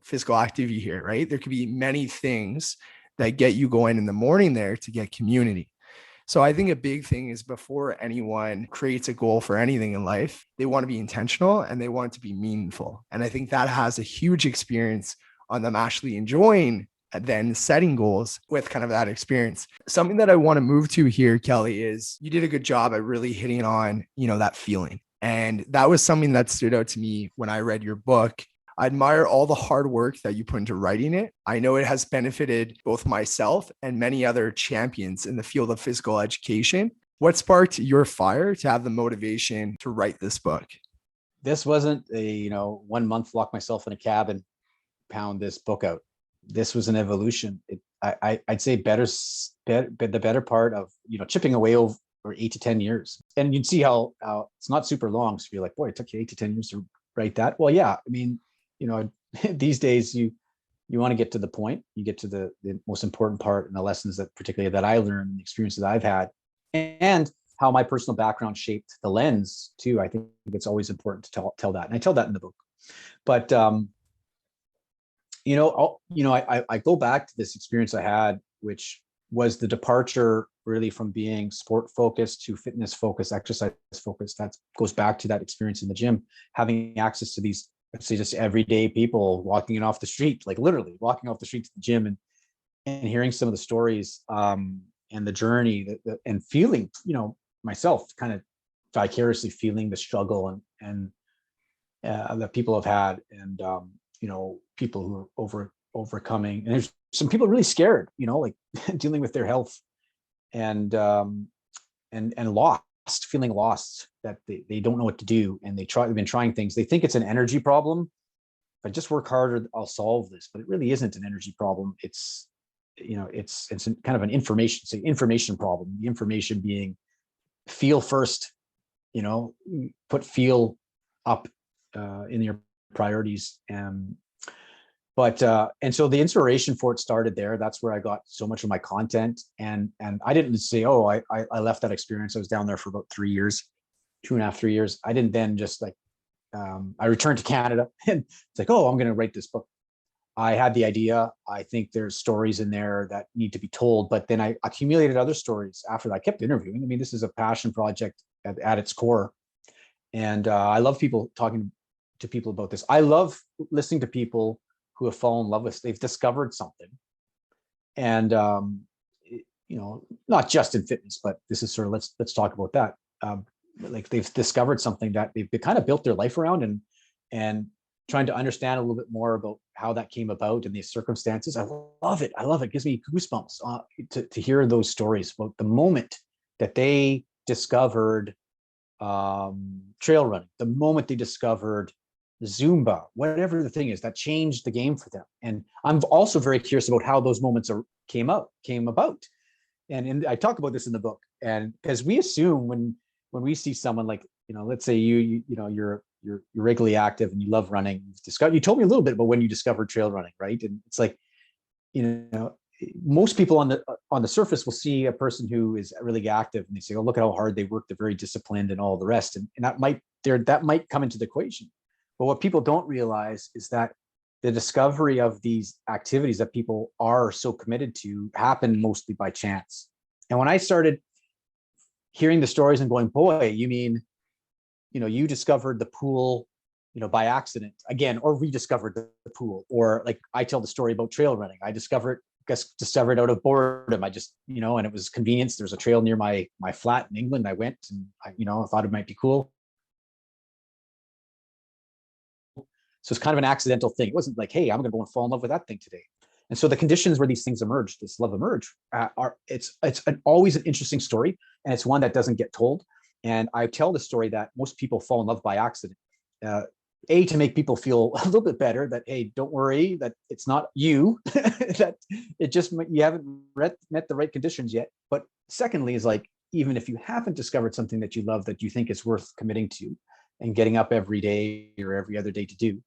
physical activity here, right? There could be many things that get you going in the morning there to get community. So I think a big thing is before anyone creates a goal for anything in life, they want to be intentional and they want it to be meaningful. And I think that has a huge experience on them actually enjoying then setting goals with kind of that experience. Something that I want to move to here, Kelly, is you did a good job at really hitting on, that feeling. And that was something that stood out to me when I read your book. I admire all the hard work that you put into writing it. I know it has benefited both myself and many other champions in the field of physical education. What sparked your fire to have the motivation to write this book? This wasn't a 1 month lock myself in a cabin, pound this book out. This was an evolution. I'd say the better part of chipping away over 8 to 10 years. And you'd see how it's not super long. So you're like, boy, it took you 8 to 10 years to write that. Well, yeah, I mean, these days you want to get to the point, you get to the most important part and the lessons that particularly that I learned, the experiences that I've had, and how my personal background shaped the lens too. I think it's always important to tell that. And I tell that in the book. But, I go back to this experience I had, which was the departure really from being sport focused to fitness focused, exercise focused. That goes back to that experience in the gym, having access to these, let's say, just everyday people walking in off the street, like literally walking off the street to the gym, and hearing some of the stories and the journey and feeling, myself kind of vicariously feeling the struggle and that people have had, and people who are overcoming, and there's some people really scared, like dealing with their health and lost, feeling lost, that they don't know what to do, and they've been trying things. They think it's an energy problem. If I just work harder, I'll solve this, but it really isn't an energy problem. It's kind of an information problem. The information being feel first, put feel up in your priorities. And so the inspiration for it started there. That's where I got so much of my content. And I didn't say, I left that experience. I was down there for about 3 years, 2.5, 3 years. I didn't then just I returned to Canada and it's like, I'm going to write this book. I had the idea. I think there's stories in there that need to be told, but then I accumulated other stories after that. I kept interviewing. I mean, this is a passion project at its core. And I love talking to people about this. I love listening to people who have fallen in love with, they've discovered something. And, not just in fitness, but this is sort of, let's talk about that. Like they've discovered something that they've kind of built their life around, and trying to understand a little bit more about how that came about and these circumstances. I love it. It gives me goosebumps to hear those stories about the moment that they discovered trail running, the moment they discovered Zumba, whatever the thing is that changed the game for them. And I'm also very curious about how those moments came about. And I talk about this in the book. And because we assume when we see someone like, let's say you're regularly active and you love running, you told me a little bit about when you discovered trail running, right? And it's like, most people on the surface will see a person who is really active and they say, look at how hard they work, they're very disciplined and all the rest. And that might come into the equation. But what people don't realize is that the discovery of these activities that people are so committed to happen mostly by chance. And when I started hearing the stories and going, boy, you mean, you discovered the pool, by accident again, or rediscovered the pool, or like I tell the story about trail running. I discovered out of boredom. I just, and it was convenience. There's a trail near my flat in England. I went and I thought it might be cool. So it's kind of an accidental thing. It wasn't like, hey, I'm going to go and fall in love with that thing today. And so the conditions where these things emerge, this love emerge, it's always an interesting story, and it's one that doesn't get told. And I tell the story that most people fall in love by accident. To make people feel a little bit better that, hey, don't worry, that it's not you, that it just, you haven't met the right conditions yet. But secondly is like, even if you haven't discovered something that you love, that you think is worth committing to and getting up every day or every other day to do,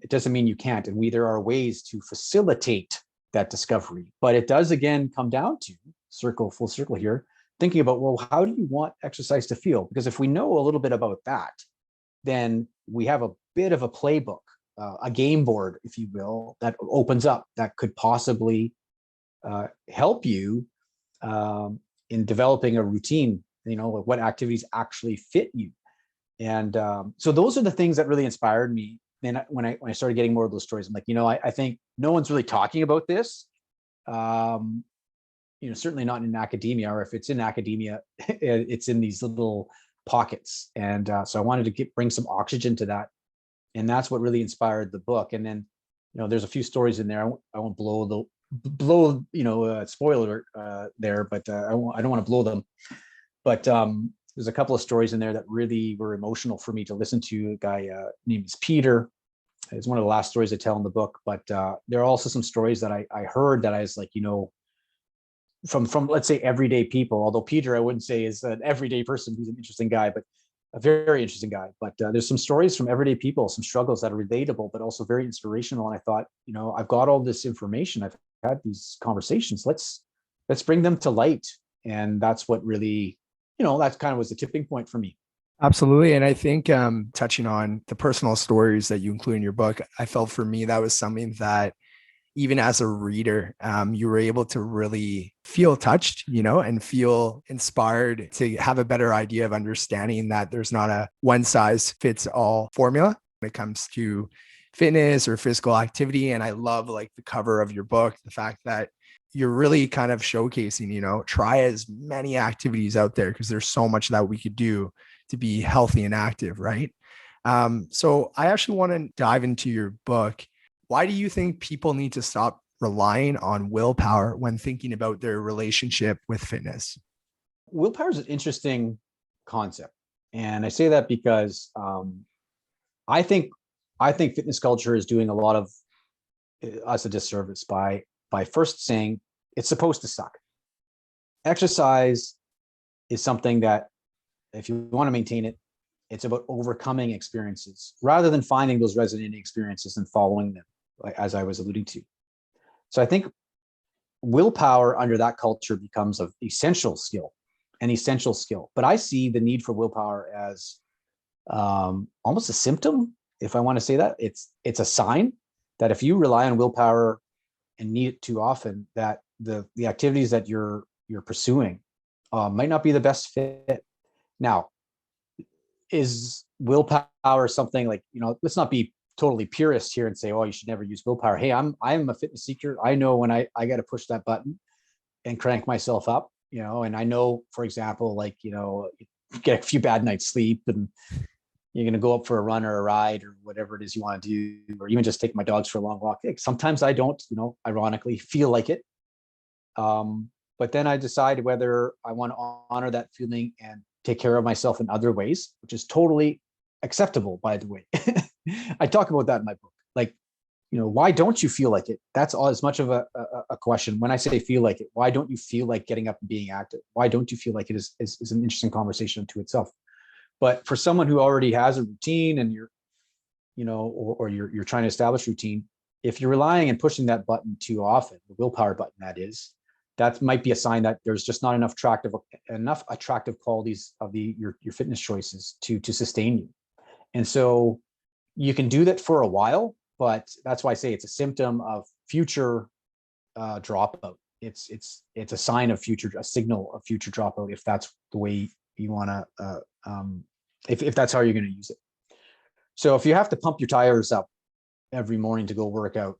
it doesn't mean you can't. And there are ways to facilitate that discovery. But it does, again, come down to full circle here, thinking about, well, how do you want exercise to feel? Because if we know a little bit about that, then we have a bit of a playbook, a game board, if you will, that opens up, that could possibly help you in developing a routine, what activities actually fit you. And so those are the things that really inspired me. And when I started getting more of those stories, I'm like, I think no one's really talking about this. Certainly not in academia, or if it's in academia, it's in these little pockets. And so I wanted to bring some oxygen to that. And that's what really inspired the book. And then, there's a few stories in there. I won't blow spoiler there, but I don't want to blow them. But there's a couple of stories in there that really were emotional for me to listen to. A guy named Peter. It's one of the last stories I tell in the book. But there are also some stories that I heard that I was like, from let's say everyday people, although Peter I wouldn't say is an everyday person. He's an interesting guy, but a very interesting guy. But there's some stories from everyday people, some struggles that are relatable, but also very inspirational. And I thought, I've got all this information, I've had these conversations, let's bring them to light. And that's what really, that kind of was the tipping point for me. Absolutely. And I think touching on the personal stories that you include in your book, I felt for me that was something that even as a reader, you were able to really feel touched, and feel inspired to have a better idea of understanding that there's not a one size fits all formula when it comes to fitness or physical activity. And I love like the cover of your book, the fact that you're really kind of showcasing, try as many activities out there because there's so much that we could do to be healthy and active, right? So I actually want to dive into your book. Why do you think people need to stop relying on willpower when thinking about their relationship with fitness? Willpower is an interesting concept. And I say that because I think fitness culture is doing a lot of us a disservice by first saying it's supposed to suck. Exercise is something that, if you want to maintain it, it's about overcoming experiences rather than finding those resonating experiences and following them, as I was alluding to. So I think willpower under that culture becomes an essential skill. But I see the need for willpower as almost a symptom, if I want to say that. It's a sign that if you rely on willpower and need it too often, that the activities that you're pursuing might not be the best fit. Now, is willpower something like, let's not be totally purist here and say, oh, you should never use willpower. Hey, I'm a fitness seeker. I know when I got to push that button and crank myself up, and I know, for example, like, get a few bad nights sleep and you're going to go up for a run or a ride or whatever it is you want to do, or even just take my dogs for a long walk. Sometimes I don't, ironically feel like it. But then I decide whether I want to honor that feeling and take care of myself in other ways, which is totally acceptable, by the way. I talk about that in my book. Like, why don't you feel like it? That's all as much of a question. When I say feel like it, why don't you feel like getting up and being active? Why don't you feel like it is an interesting conversation to itself? But for someone who already has a routine and you're trying to establish routine, if you're relying and pushing that button too often, the willpower button that might be a sign that there's just not enough attractive qualities of your fitness choices to sustain you. And so you can do that for a while, but that's why I say it's a symptom of future dropout. It's a sign of a signal of future dropout, if that's the way you want to, if that's how you're going to use it. So if you have to pump your tires up every morning to go work out,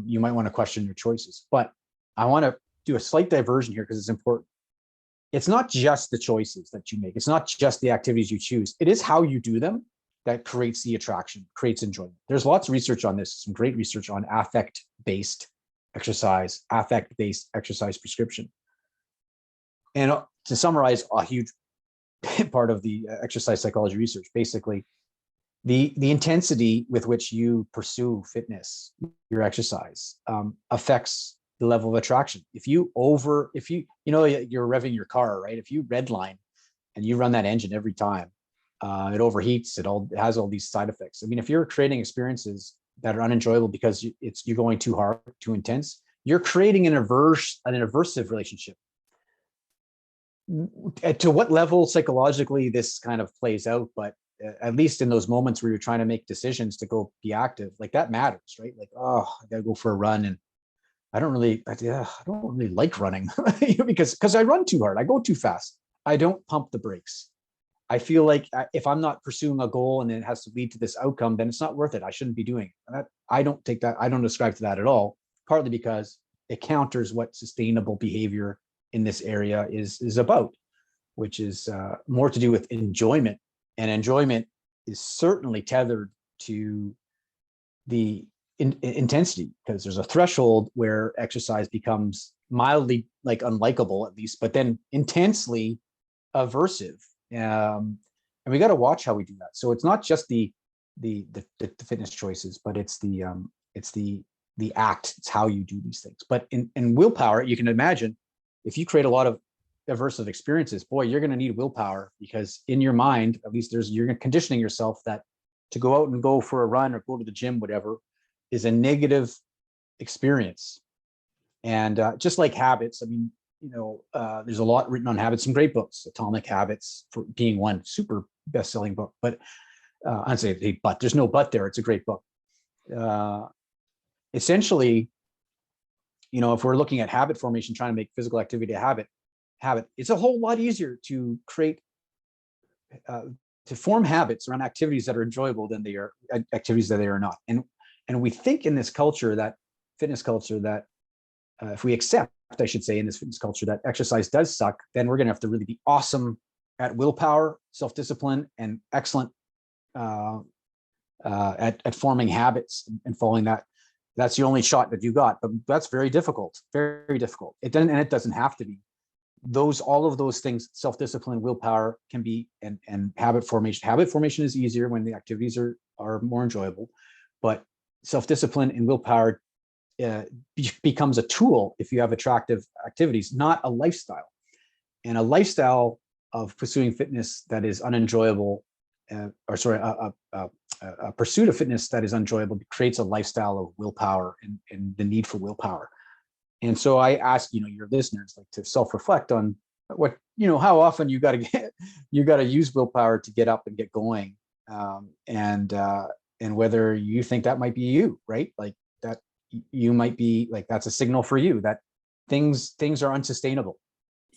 you might want to question your choices. But I want to do a slight diversion here because it's important. It's not just the choices that you make. It's not just the activities you choose. It is how you do them that creates the attraction, creates enjoyment. There's lots of research on this, some great research on affect-based exercise prescription. And to summarize a huge part of the exercise psychology research. Basically, the intensity with which you pursue fitness, your exercise, affects the level of attraction. If you you're revving your car, right? If you redline and you run that engine every time, it overheats. It has all these side effects. I mean, if you're creating experiences that are unenjoyable because you're going too hard, too intense, you're creating an aversive relationship. To what level psychologically this kind of plays out, but at least in those moments where you're trying to make decisions to go be active, like that matters, right? Like, oh, I gotta go for a run, and I don't really like running because I run too hard, I go too fast, I don't pump the brakes. I feel like if I'm not pursuing a goal and it has to lead to this outcome, then it's not worth it. I shouldn't be doing it. I don't ascribe to that at all, partly because it counters what sustainable behavior in this area is about, which is more to do with enjoyment. And enjoyment is certainly tethered to the intensity, because there's a threshold where exercise becomes mildly like unlikable, at least, but then intensely aversive. And we got to watch how we do that. So it's not just the fitness choices, but it's the act. It's how you do these things. But in willpower, you can imagine if you create a lot of aversive experiences, boy, you're going to need willpower, because in your mind, at least you're conditioning yourself that to go out and go for a run or go to the gym, whatever, is a negative experience. And just like habits, I mean, there's a lot written on habits, some great books, Atomic Habits for being one super best-selling book. But I'd say, but there's no but there. It's a great book. Essentially, if we're looking at habit formation, trying to make physical activity a habit, it's a whole lot easier to create, to form habits around activities that are enjoyable than they are activities that they are not. And we think in this culture, that fitness culture, that if we accept, I should say, in this fitness culture, that exercise does suck, then we're going to have to really be awesome at willpower, self-discipline, and excellent at forming habits and following that. That's the only shot that you got, but that's very difficult, very difficult. It doesn't have to be. All of those things, self-discipline, willpower, can be, and habit formation. Habit formation is easier when the activities are more enjoyable, but self-discipline and willpower becomes a tool if you have attractive activities, not a lifestyle. And a lifestyle of pursuing fitness that is unenjoyable, a pursuit of fitness that is enjoyable, creates a lifestyle of willpower and the need for willpower. And so I ask, your listeners, like, to self-reflect on what, how often you got to use willpower to get up and get going, and whether you think that might be you, right? Like that you might be like, that's a signal for you that things are unsustainable.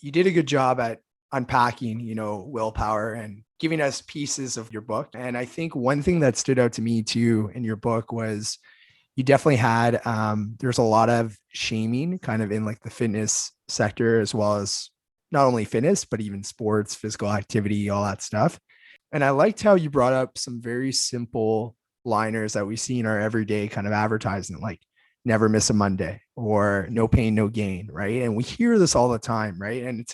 You did a good job at unpacking, willpower and giving us pieces of your book. And I think one thing that stood out to me too in your book was you definitely had, there's a lot of shaming kind of in like the fitness sector, as well as not only fitness, but even sports, physical activity, all that stuff. And I liked how you brought up some very simple liners that we see in our everyday kind of advertising, like never miss a Monday or no pain, no gain. Right. And we hear this all the time. Right. And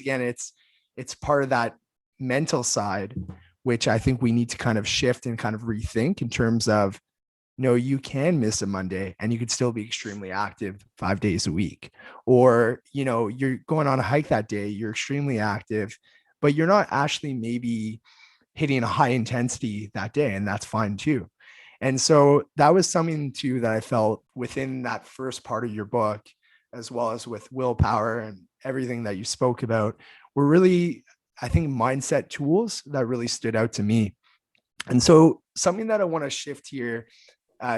it's part of that mental side, which I think we need to kind of shift and kind of rethink in terms of, you can miss a Monday and you could still be extremely active 5 days a week. Or, you're going on a hike that day, you're extremely active, but you're not actually maybe hitting a high intensity that day. And that's fine too. And so that was something too that I felt within that first part of your book, as well as with willpower and everything that you spoke about, were really, I think, mindset tools that really stood out to me. And so something that I want to shift here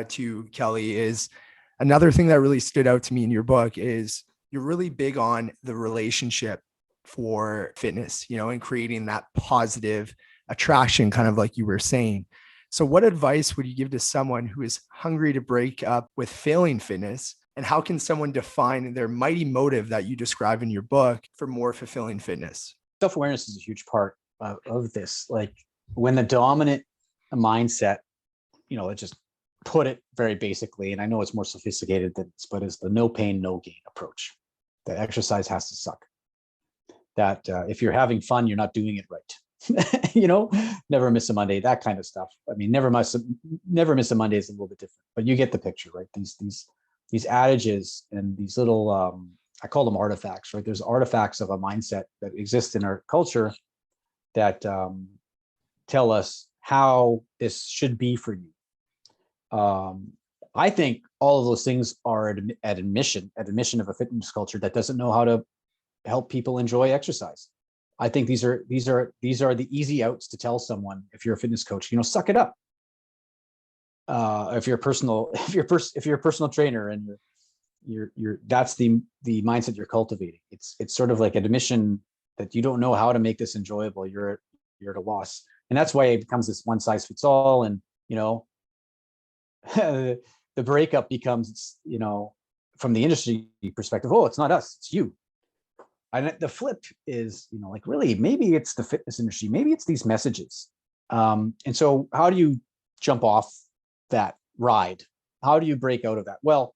to, Kelly, is another thing that really stood out to me in your book is you're really big on the relationship for fitness, and creating that positive attraction, kind of like you were saying. So what advice would you give to someone who is hungry to break up with failing fitness? And how can someone define their mighty motive that you describe in your book for more fulfilling fitness? Self-awareness is a huge part of this. Like, when the dominant mindset, let's just put it very basically, and I know it's more sophisticated than this, but it's the no pain, no gain approach. That exercise has to suck. That if you're having fun, you're not doing it right. Never miss a Monday, that kind of stuff. I mean, never miss a Monday is a little bit different, but you get the picture, right? These adages and these little, I call them artifacts, right? There's artifacts of a mindset that exist in our culture that tell us how this should be for you. I think all of those things are at admission of a fitness culture that doesn't know how to help people enjoy exercise. I think these are the easy outs to tell someone if you're a fitness coach, suck it up. If you're a personal trainer and you're that's the mindset you're cultivating. It's sort of like an admission that you don't know how to make this enjoyable. You're at a loss, and that's why it becomes this one size fits all. And the breakup becomes, from the industry perspective, oh, it's not us, it's you. And the flip is, like, really, maybe it's the fitness industry, maybe it's these messages. And so how do you jump off that ride? How do you break out of that? Well,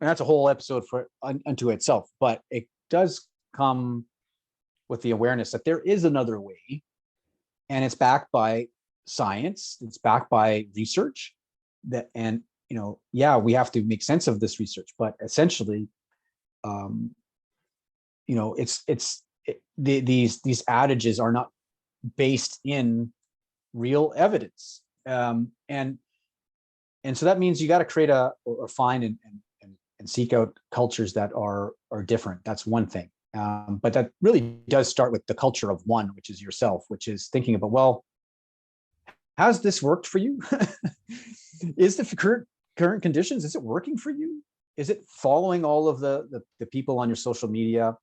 and that's a whole episode unto itself, but it does come with the awareness that there is another way, and it's backed by science, it's backed by research, and we have to make sense of this research, but essentially, these adages are not based in real evidence, and so that means you got to create or find and seek out cultures that are different. That's one thing, but that really does start with the culture of one, which is yourself, which is thinking about, well, has this worked for you? Is the current conditions, is it working for you? Is it following all of the people on your social media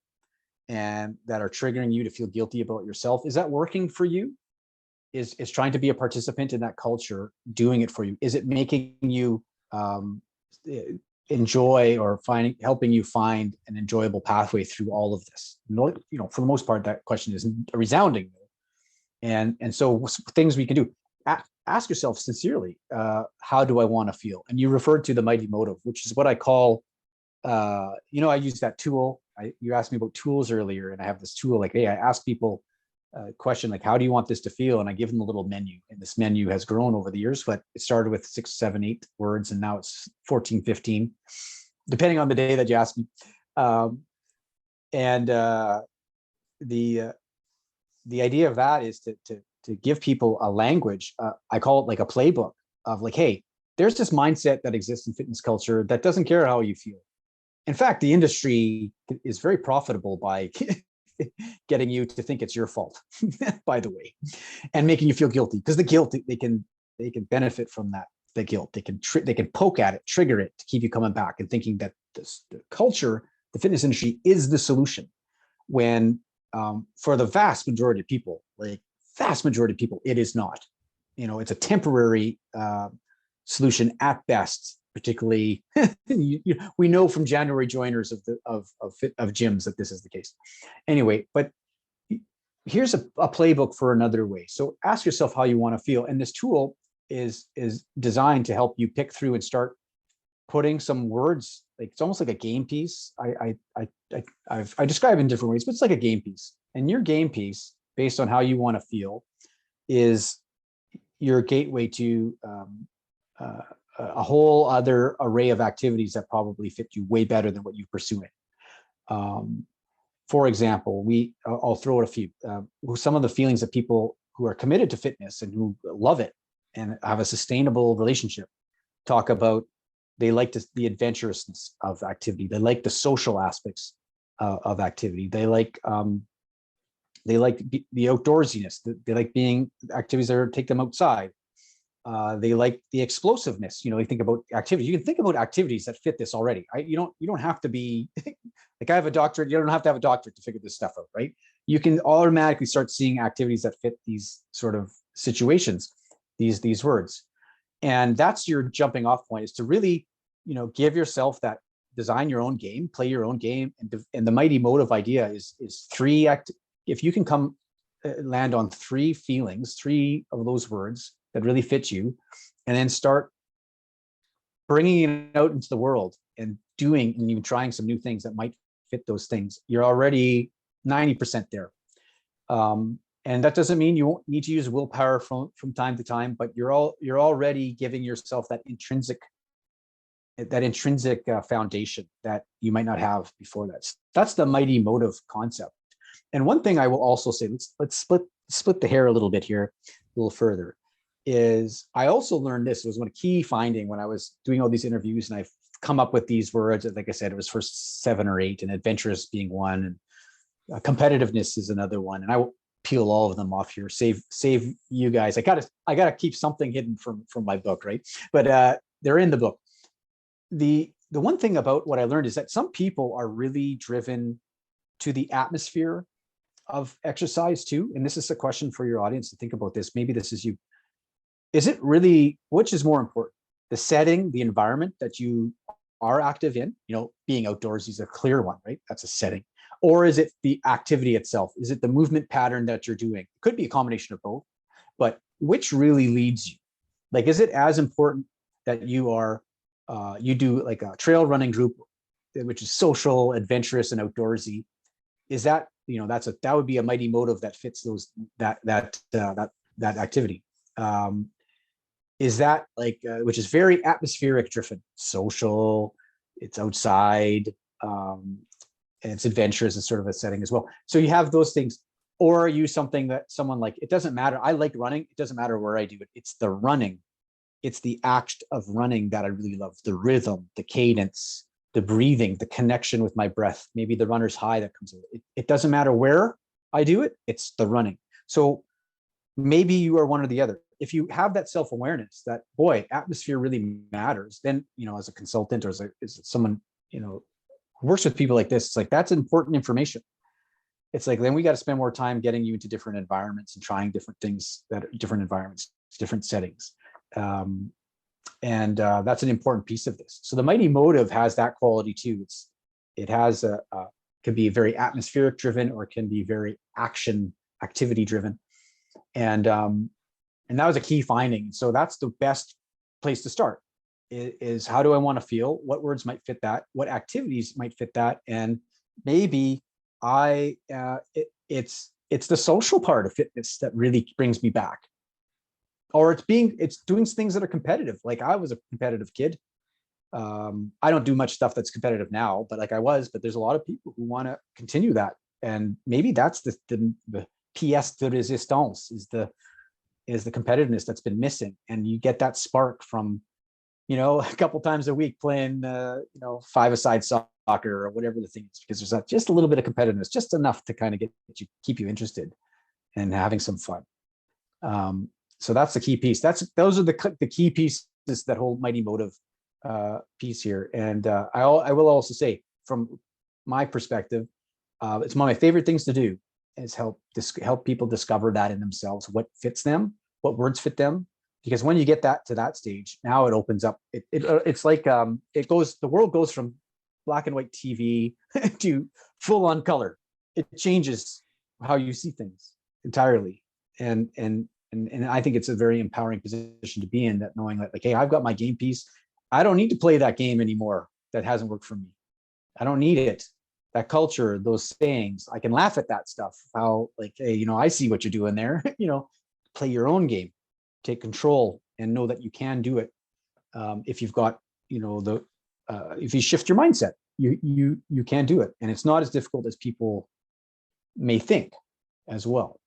and that are triggering you to feel guilty about yourself? Is that working for you? Is trying to be a participant in that culture doing it for you? Is it making you enjoy or helping you find an enjoyable pathway through all of this? For the most part, that question is a resounding no. And so things we can do. Ask yourself sincerely, how do I want to feel? And you referred to the mighty motive, which is what I call, I use that tool. You asked me about tools earlier, and I have this tool, like, hey, I ask people a question like, how do you want this to feel? And I give them a little menu, and this menu has grown over the years, but it started with 6, 7, 8 words, and now it's 14, 15, depending on the day that you ask me. The idea of that is to give people a language. I call it like a playbook of, like, hey, there's this mindset that exists in fitness culture that doesn't care how you feel. In fact, the industry is very profitable by getting you to think it's your fault, by the way, and making you feel guilty, because the guilt, they can benefit from that. The guilt, they can poke at it, trigger it to keep you coming back and thinking that the culture, the fitness industry, is the solution. When for the vast majority of people, it is not. It's a temporary solution at best. Particularly, we know from January joiners of gyms that this is the case. Anyway, but here's a playbook for another way. So ask yourself how you want to feel, and this tool is designed to help you pick through and start putting some words. Like, it's almost like a game piece. I describe it in different ways, but it's like a game piece. And your game piece, based on how you want to feel, is your gateway to a whole other array of activities that probably fit you way better than what you're pursuing. For example, I'll throw out a few. Some of the feelings that people who are committed to fitness and who love it and have a sustainable relationship talk about. They like the adventurousness of activity. They like the social aspects of activity. They like the outdoorsiness. They like being activities that take them outside. They like the explosiveness. You think about activities. You can think about activities that fit this already. Right? You don't have to be like, I have a doctorate. You don't have to have a doctorate to figure this stuff out, right? You can automatically start seeing activities that fit these sort of situations, these words. And that's your jumping off point, is to really, give yourself that, design your own game, play your own game. And the mighty motive idea is if you can land on 3 feelings, 3 of those words that really fit you, and then start bringing it out into the world and doing and even trying some new things that might fit those things, you're already 90% there. And that doesn't mean you won't need to use willpower from time to time, but you're already giving yourself that intrinsic foundation that you might not have before that. That's the mighty motive concept. And one thing I will also say, let's split the hair a little bit here, a little further, is I also learned this. It was one key finding when I was doing all these interviews, and I've come up with these words. Like I said, it was first 7 or 8, and adventurous being one, and competitiveness is another one. And I will peel all of them off here. Save you guys. I gotta keep something hidden from my book, right? But they're in the book. The one thing about what I learned is that some people are really driven to the atmosphere of exercise too. And this is a question for your audience to think about this. Maybe this is you. Is it really, which is more important? The setting, the environment that you are active in, being outdoors is a clear one, right? That's a setting. Or is it the activity itself? Is it the movement pattern that you're doing? It could be a combination of both, but which really leads you? Like, is it as important that you do like a trail running group, which is social, adventurous, and outdoorsy? Is that, that would be a mighty motive that fits that activity. Is that like, which is very atmospheric driven, social, it's outside, and it's adventurous, is sort of a setting as well. So you have those things. Or are you something that someone like, it doesn't matter, I like running, it doesn't matter where I do it, it's the running, it's the act of running that I really love, the rhythm, the cadence, the breathing, the connection with my breath, maybe the runner's high that comes with it. It doesn't matter where I do it, it's the running. So maybe you are one or the other. If you have that self-awareness that, boy, atmosphere really matters, then, as a consultant or as someone, who works with people like this, it's like, that's important information. It's like, then we got to spend more time getting you into different environments and trying different things, that are different environments, different settings. And that's an important piece of this. So the mighty motive has that quality too. It has can be very atmospheric driven, or it can be very activity driven. And that was a key finding. So that's the best place to start, is how do I want to feel? What words might fit that? What activities might fit that? And maybe it's the social part of fitness that really brings me back. Or it's doing things that are competitive. Like, I was a competitive kid. I don't do much stuff that's competitive now, but but there's a lot of people who want to continue that. And maybe that's the pièce de résistance, is the competitiveness that's been missing. And you get that spark from, a couple times a week playing, 5-a-side soccer or whatever the thing is, because there's just a little bit of competitiveness, just enough to kind of keep you interested and having some fun. So that's the key piece. Those are the key pieces that hold mighty motive piece here. And I will also say, from my perspective, it's one of my favorite things to do, is help people discover that in themselves, what fits them, what words fit them. Because when you get to that stage, now it opens up. It's like the world goes from black and white TV to full on color. It changes how you see things entirely. And I think it's a very empowering position to be in, that knowing that, like, hey, I've got my game piece. I don't need to play that game anymore that hasn't worked for me. I don't need it. That culture, those sayings, I can laugh at that stuff. How, like, hey, I see what you're doing there. Play your own game, take control, and know that you can do it. If you've got, if you shift your mindset, you can do it. And it's not as difficult as people may think as well.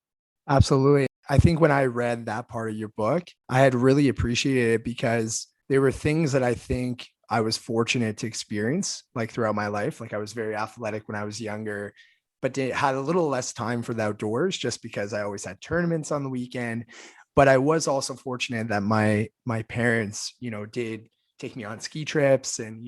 Absolutely. I think when I read that part of your book, I had really appreciated it, because there were things that I think I was fortunate to experience, like, throughout my life. Like, I was very athletic when I was younger, but had a little less time for the outdoors, just because I always had tournaments on the weekend. But I was also fortunate that my parents, did take me on ski trips, and,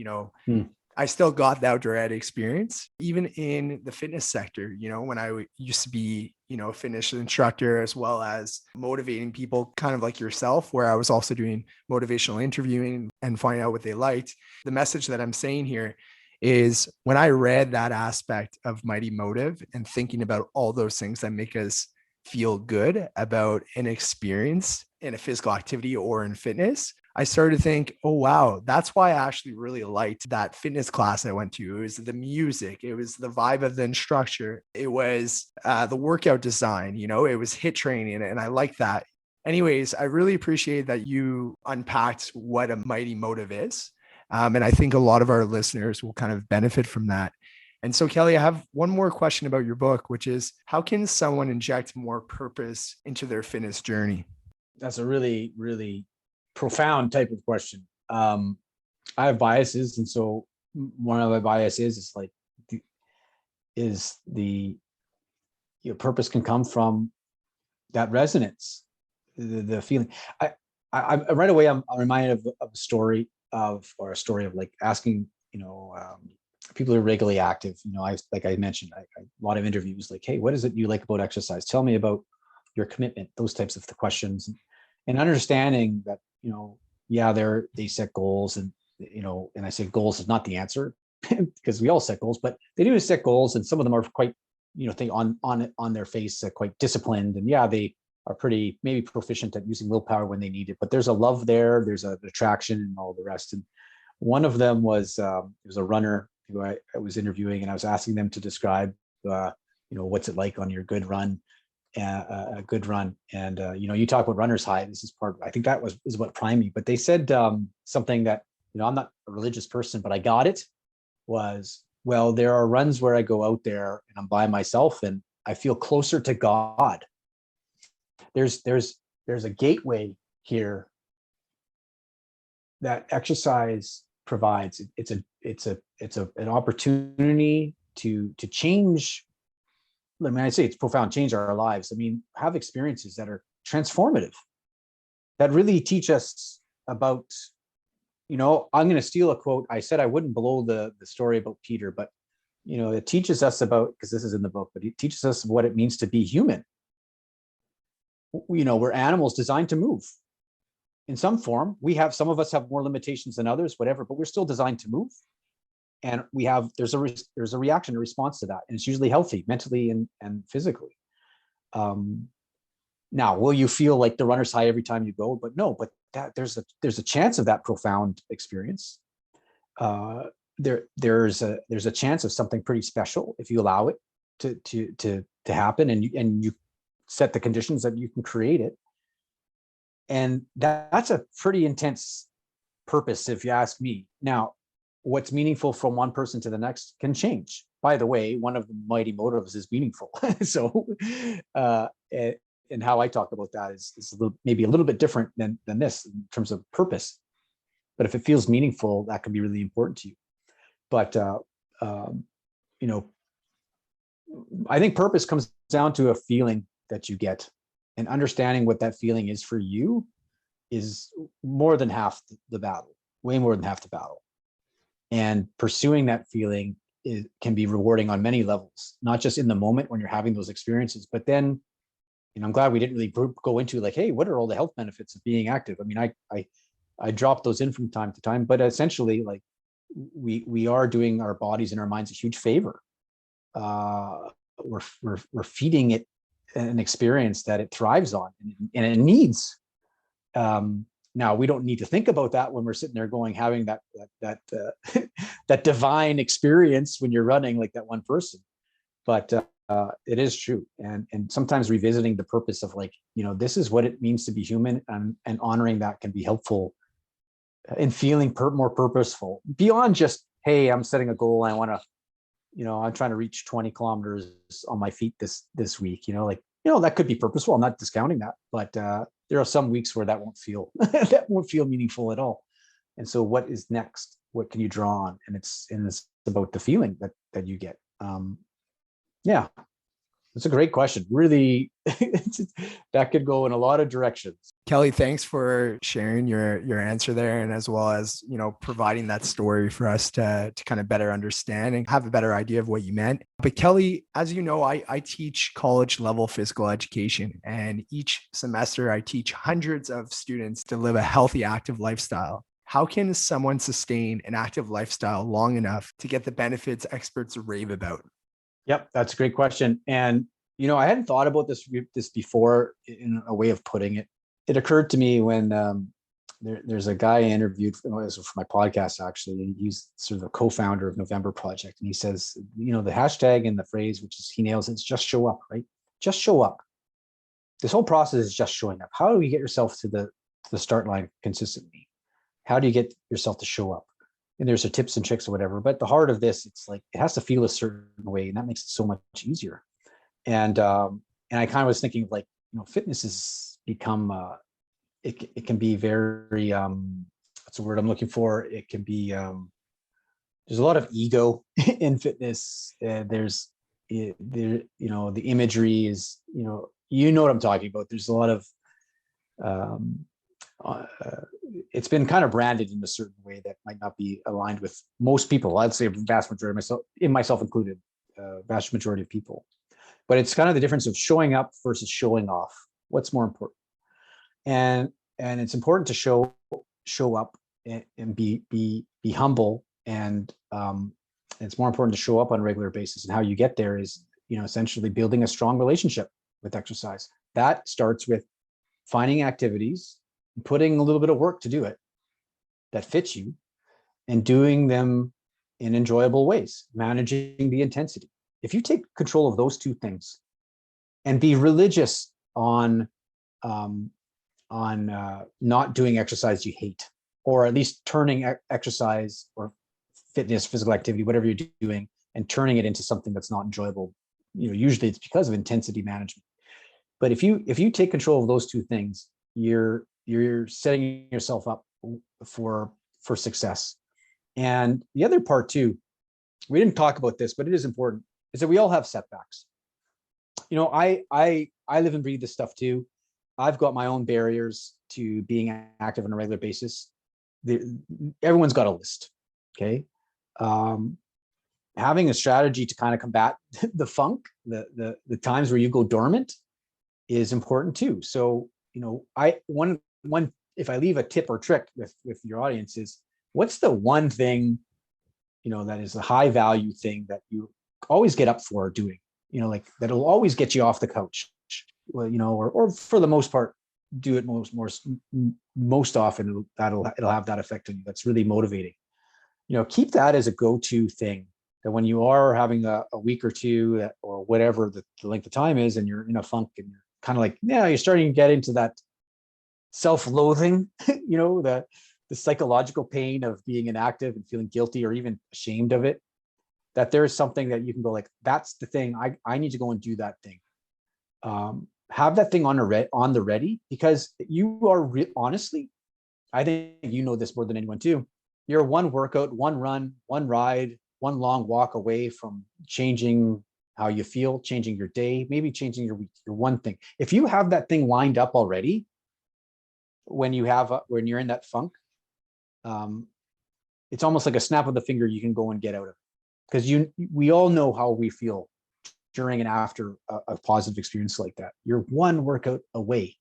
I still got the outdoor ed experience, even in the fitness sector, when I used to be, a fitness instructor, as well as motivating people kind of like yourself, where I was also doing motivational interviewing and finding out what they liked. The message that I'm saying here is, when I read that aspect of mighty motive and thinking about all those things that make us feel good about an experience in a physical activity or in fitness, I started to think, oh, wow, that's why I actually really liked that fitness class I went to. It was the music, it was the vibe of the instructor, it was the workout design, it was HIIT training. And I like that. Anyways, I really appreciate that you unpacked what a mighty motive is. And I think a lot of our listeners will kind of benefit from that. And so, Kelly, I have one more question about your book, which is how can someone inject more purpose into their fitness journey? That's a really, really profound type of question. I have biases. And so one of my biases is like, the purpose can come from that resonance, the feeling. I right away, I'm reminded of a story of like asking, people who are regularly active, like I mentioned, a lot of interviews, like, hey, what is it you like about exercise? Tell me about your commitment, those types of the questions, and understanding that, yeah, they set goals, and, and I say goals is not the answer because we all set goals, but they do set goals, and some of them are quite, they on their face, quite disciplined, and yeah, they are pretty maybe proficient at using willpower when they need it, but there's a love there, there's an attraction and all the rest. And one of them was, it was a runner who I was interviewing, and I was asking them to describe, what's it like on your good run, a good run. And, you talk about runner's high. This is part, I think that is what primed me, but they said something that, I'm not a religious person, but I got it, was, well, there are runs where I go out there and I'm by myself and I feel closer to God. There's a gateway here that exercise provides. It's an opportunity to change. I mean, I say it's profound, change our lives. I mean, have experiences that are transformative, that really teach us about, I'm going to steal a quote. I said I wouldn't blow the story about Peter, but, it teaches us about, because this is in the book, but it teaches us what it means to be human. We're animals designed to move in some form. Some of us have more limitations than others, whatever, but we're still designed to move. And there's a reaction, a response to that. And it's usually healthy mentally and physically. Now, will you feel like the runner's high every time you go? But no, but there's a chance of that profound experience. There's a chance of something pretty special if you allow it to happen, and you set the conditions that you can create it. And that's a pretty intense purpose, if you ask me. Now, what's meaningful from one person to the next can change. By the way, one of the mighty motives is meaningful. So, and how I talk about that is maybe a little bit different than this in terms of purpose. But if it feels meaningful, that can be really important to you. But, I think purpose comes down to a feeling that you get, and understanding what that feeling is for you is more than half the battle, way more than half the battle. And pursuing that feeling can be rewarding on many levels, not just in the moment when you're having those experiences, but then, I'm glad we didn't really go into like, hey, what are all the health benefits of being active? I mean, I drop those in from time to time, but essentially, like, we are doing our bodies and our minds a huge favor. We're feeding it an experience that it thrives on and it needs. Now, we don't need to think about that when we're sitting there having that that divine experience when you're running like that one person. But it is true, and sometimes revisiting the purpose of, like, this is what it means to be human, and honoring that can be helpful in feeling more purposeful beyond just, hey, I'm setting a goal, I want to, I'm trying to reach 20 kilometers on my feet this week. That could be purposeful. I'm not discounting that, but there are some weeks where that won't feel meaningful at all. And so, what is next? What can you draw on? And it's about the feeling that you get. Yeah, it's a great question. Really, that could go in a lot of directions. Kelly, thanks for sharing your answer there, and as well as, providing that story for us to kind of better understand and have a better idea of what you meant. But Kelly, as you know, I teach college level physical education, and each semester I teach hundreds of students to live a healthy, active lifestyle. How can someone sustain an active lifestyle long enough to get the benefits experts rave about? Yep, that's a great question. And, I hadn't thought about this before in a way of putting it. It occurred to me when there's a guy I interviewed for my podcast, actually, and he's sort of the co-founder of November Project. And he says, the hashtag and the phrase, which is, he nails it, it's just show up, right? Just show up. This whole process is just showing up. How do you get yourself to the start line consistently? How do you get yourself to show up? And there's tips and tricks or whatever, but the heart of this, it's like, it has to feel a certain way, and that makes it so much easier. And I kind of was thinking, like, fitness has become, it can be very, what's the word I'm looking for? It can be, there's a lot of ego in fitness. There's, the imagery is, what I'm talking about. There's a lot of, it's been kind of branded in a certain way that might not be aligned with most people. I'd say a vast majority, myself included, vast majority of people. But it's kind of the difference of showing up versus showing off. What's more important? And it's important to show up and be humble. And it's more important to show up on a regular basis. And how you get there is, essentially building a strong relationship with exercise. That starts with finding activities, putting a little bit of work to do it that fits you, and doing them in enjoyable ways, managing the intensity. If you take control of those two things and be religious on not doing exercise you hate, or at least turning exercise or fitness, physical activity, whatever you're doing, and turning it into something that's not enjoyable, usually it's because of intensity management. But if you take control of those two things, you're setting yourself up for success. And the other part too, we didn't talk about this, but it is important, is that we all have setbacks. I live and breathe this stuff too. I've got my own barriers to being active on a regular basis. Everyone's got a list. Okay. Having a strategy to kind of combat the funk, the times where you go dormant, is important too. So, if I leave a tip or trick with your audience, is what's the one thing, that is a high value thing that you always get up for doing, like that'll always get you off the couch, or for the most part, do it most often. It'll have that effect on you. That's really motivating. Keep that as a go-to thing, that when you are having a week or two, or whatever the length of time is, and you're in a funk, and you're kind of like, you're starting to get into that self-loathing, the psychological pain of being inactive and feeling guilty or even ashamed of it, that there's something that you can go like, that's the thing, I need to go and do that thing. Have that thing on the ready, because you are honestly, I think you know this more than anyone too, you're one workout, one run, one ride, one long walk away from changing how you feel, changing your day, maybe changing your week, your one thing. If you have that thing lined up already, when you're in that funk, it's almost like a snap of the finger, you can go and get out of it. Because we all know how we feel during and after a positive experience like that. You're one workout away,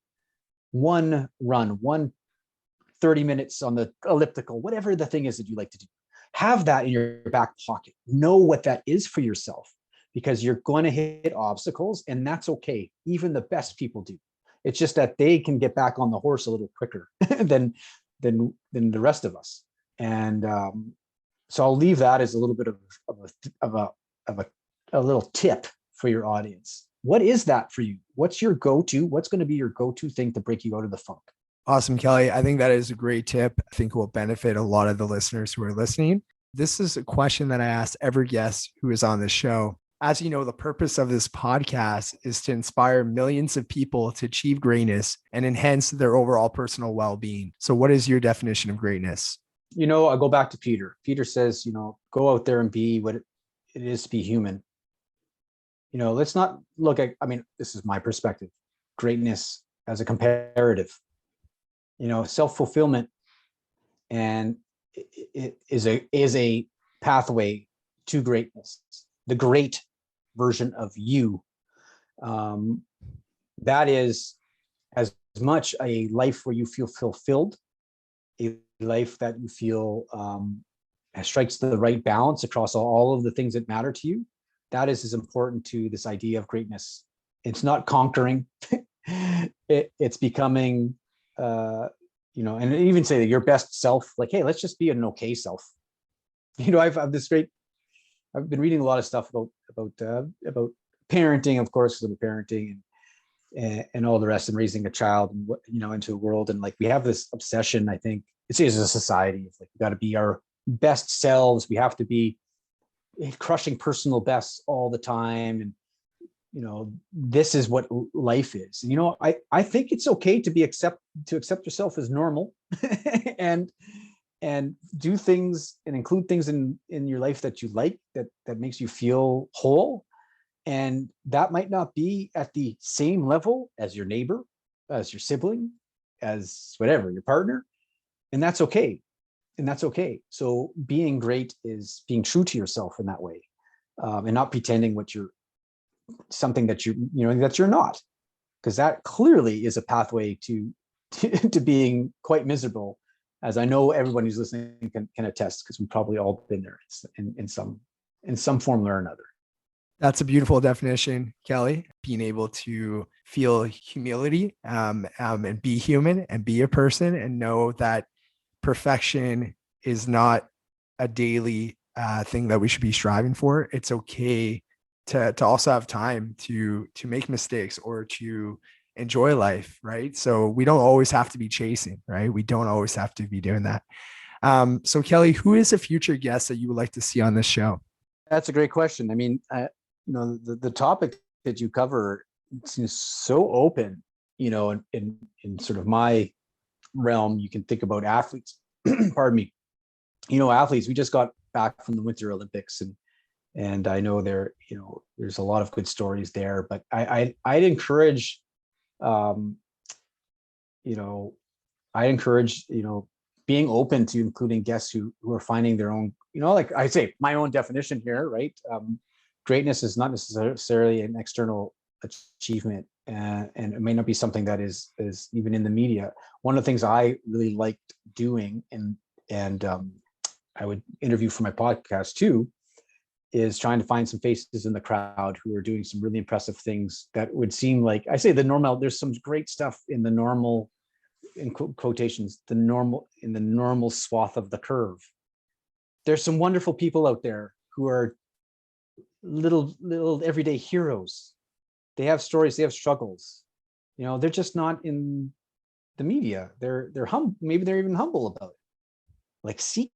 one run, 30 minutes on the elliptical, whatever the thing is that you like to do. Have that in your back pocket. Know what that is for yourself, because you're going to hit obstacles, and that's okay. Even the best people do. It's just that they can get back on the horse a little quicker than the rest of us. And so I'll leave that as a little bit of a little tip for your audience. What is that for you? What's your go-to? What's going to be your go-to thing to break you out of the funk? Awesome, Kelly. I think that is a great tip. I think will benefit a lot of the listeners who are listening. This is a question that I ask every guest who is on the show. As you know, the purpose of this podcast is to inspire millions of people to achieve greatness and enhance their overall personal well-being. So what is your definition of greatness? I go back to Peter. Peter says, go out there and be what it is to be human. Let's not look at, this is my perspective, greatness as a comparative. Self-fulfillment, and it is a pathway to greatness. The great version of you, that is as much a life where you feel fulfilled, a life that you feel strikes the right balance across all of the things that matter to you. That is as important to this idea of greatness. It's not conquering. It's becoming and even say that your best self, like, hey, let's just be an okay self. I've been reading a lot of stuff about parenting, of course, because I'm parenting and all the rest, and raising a child and into a world. And like, we have this obsession, I think it's as a society, it's like we got to be our best selves. We have to be crushing personal bests all the time. And this is what life is. I think it's okay to accept yourself as normal and do things and include things in your life that you like, that makes you feel whole. And that might not be at the same level as your neighbor, as your sibling, as whatever, your partner. And that's okay. So being great is being true to yourself in that way, and not pretending something that you're not, because that clearly is a pathway to being quite miserable, as I know everyone who's listening can attest, because we've probably all been there in some form or another. That's a beautiful definition, Kelly. Being able to feel humility, and be human and be a person, and know that perfection is not a daily thing that we should be striving for. It's okay to also have time to make mistakes or to enjoy life, right? So we don't always have to be chasing, right? We don't always have to be doing that. So Kelly, who is a future guest that you would like to see on this show? That's a great question. I mean, the topic that you cover seems so open, in sort of my realm. You can think about athletes, pardon me, athletes. We just got back from the Winter Olympics, and I know there's a lot of good stories there, but I'd encourage, being open to including guests who are finding their own, like I say, my own definition here, right? Greatness is not necessarily an external achievement, and it may not be something that is even in the media. One of the things I really liked doing, and I would interview for my podcast too, is trying to find some faces in the crowd who are doing some really impressive things that would seem like, I say, the normal. There's some great stuff in the normal, in quotations, in the normal swath of the curve. There's some wonderful people out there who are little everyday heroes. They have stories, they have struggles. They're just not in the media. They're maybe they're even humble about it. Like, seek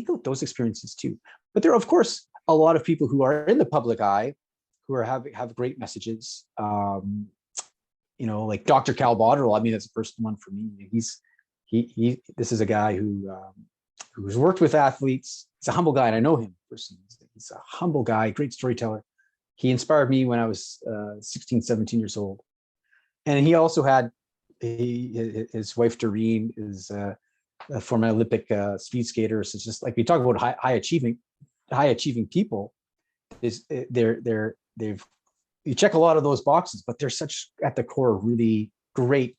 out those experiences too. But there are, of course, a lot of people who are in the public eye who have great messages. Like Dr. Cal Botterill. I mean, that's the first one for me. This is a guy who's worked with athletes. He's a humble guy, and I know him personally. He's a humble guy, great storyteller. He inspired me when I was 16, 17 years old. And he also had his wife, Doreen, is a former Olympic speed skater. So it's just like, we talk about high achieving people, you check a lot of those boxes, but they're such, at the core, really great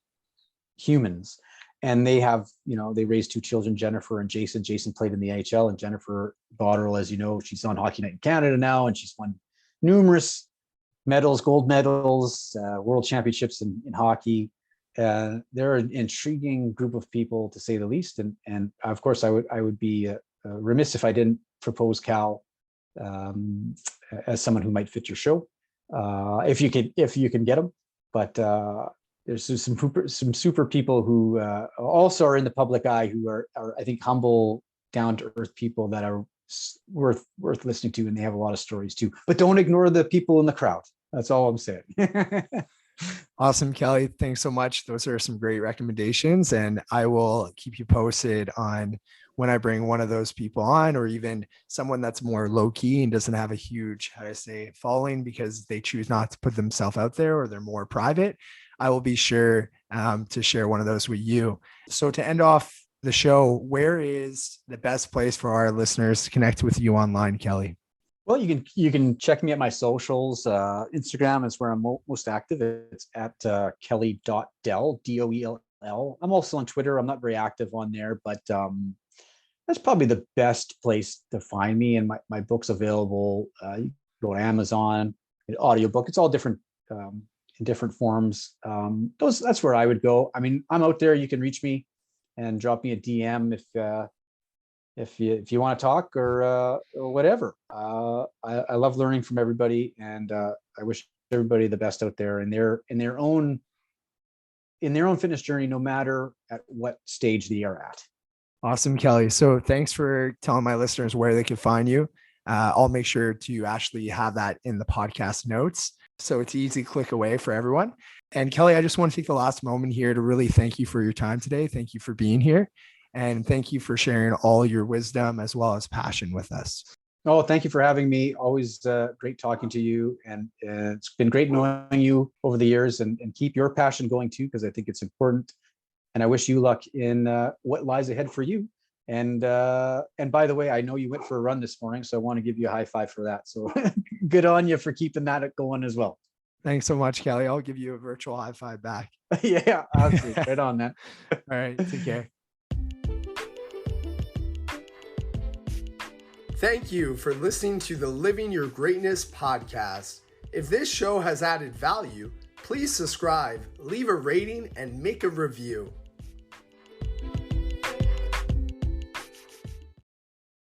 humans. And they have, they raised two children, Jennifer and Jason. Jason played in the NHL, and Jennifer Botterill, as you know, she's on Hockey Night in Canada now, and she's won numerous medals, gold medals, world championships in hockey. They're an intriguing group of people, to say the least. And of course, I would be remiss if I didn't propose Cal as someone who might fit your show, if you can get them. But there's some super people who also are in the public eye, who are I think humble, down to earth people that are worth listening to, and they have a lot of stories too. But don't ignore the people in the crowd. That's all I'm saying. Awesome, Kelly. Thanks so much. Those are some great recommendations, and I will keep you posted on when I bring one of those people on, or even someone that's more low key and doesn't have a huge, following, because they choose not to put themselves out there, or they're more private. I will be sure to share one of those with you. So to end off the show, where is the best place for our listeners to connect with you online, Kelly? Well, you can check me at my socials. Instagram is where I'm most active. It's at kelly.dell, Doell. I'm also on Twitter. I'm not very active on there, but that's probably the best place to find me. And my book's available. You go to Amazon, an audiobook. It's all different in different forms. That's where I would go. I mean, I'm out there. You can reach me and drop me a DM if you want to talk or whatever. I love learning from everybody, and I wish everybody the best out there in their own fitness journey, no matter at what stage they are at. Awesome, Kelly. So thanks for telling my listeners where they can find you. I'll make sure to actually have that in the podcast notes, so it's easy click away for everyone. And Kelly, I just want to take the last moment here to really thank you for your time today. Thank you for being here. And thank you for sharing all your wisdom as well as passion with us. Oh, thank you for having me. Always great talking to you. And it's been great knowing you over the years, and keep your passion going too, because I think it's important. And I wish you luck in what lies ahead for you. And by the way, I know you went for a run this morning, so I want to give you a high five for that. So good on you for keeping that going as well. Thanks so much, Kelly. I'll give you a virtual high five back. Yeah, absolutely. Right on, man. All right, take care. Thank you for listening to the Living Your Greatness podcast. If this show has added value, please subscribe, leave a rating, and make a review.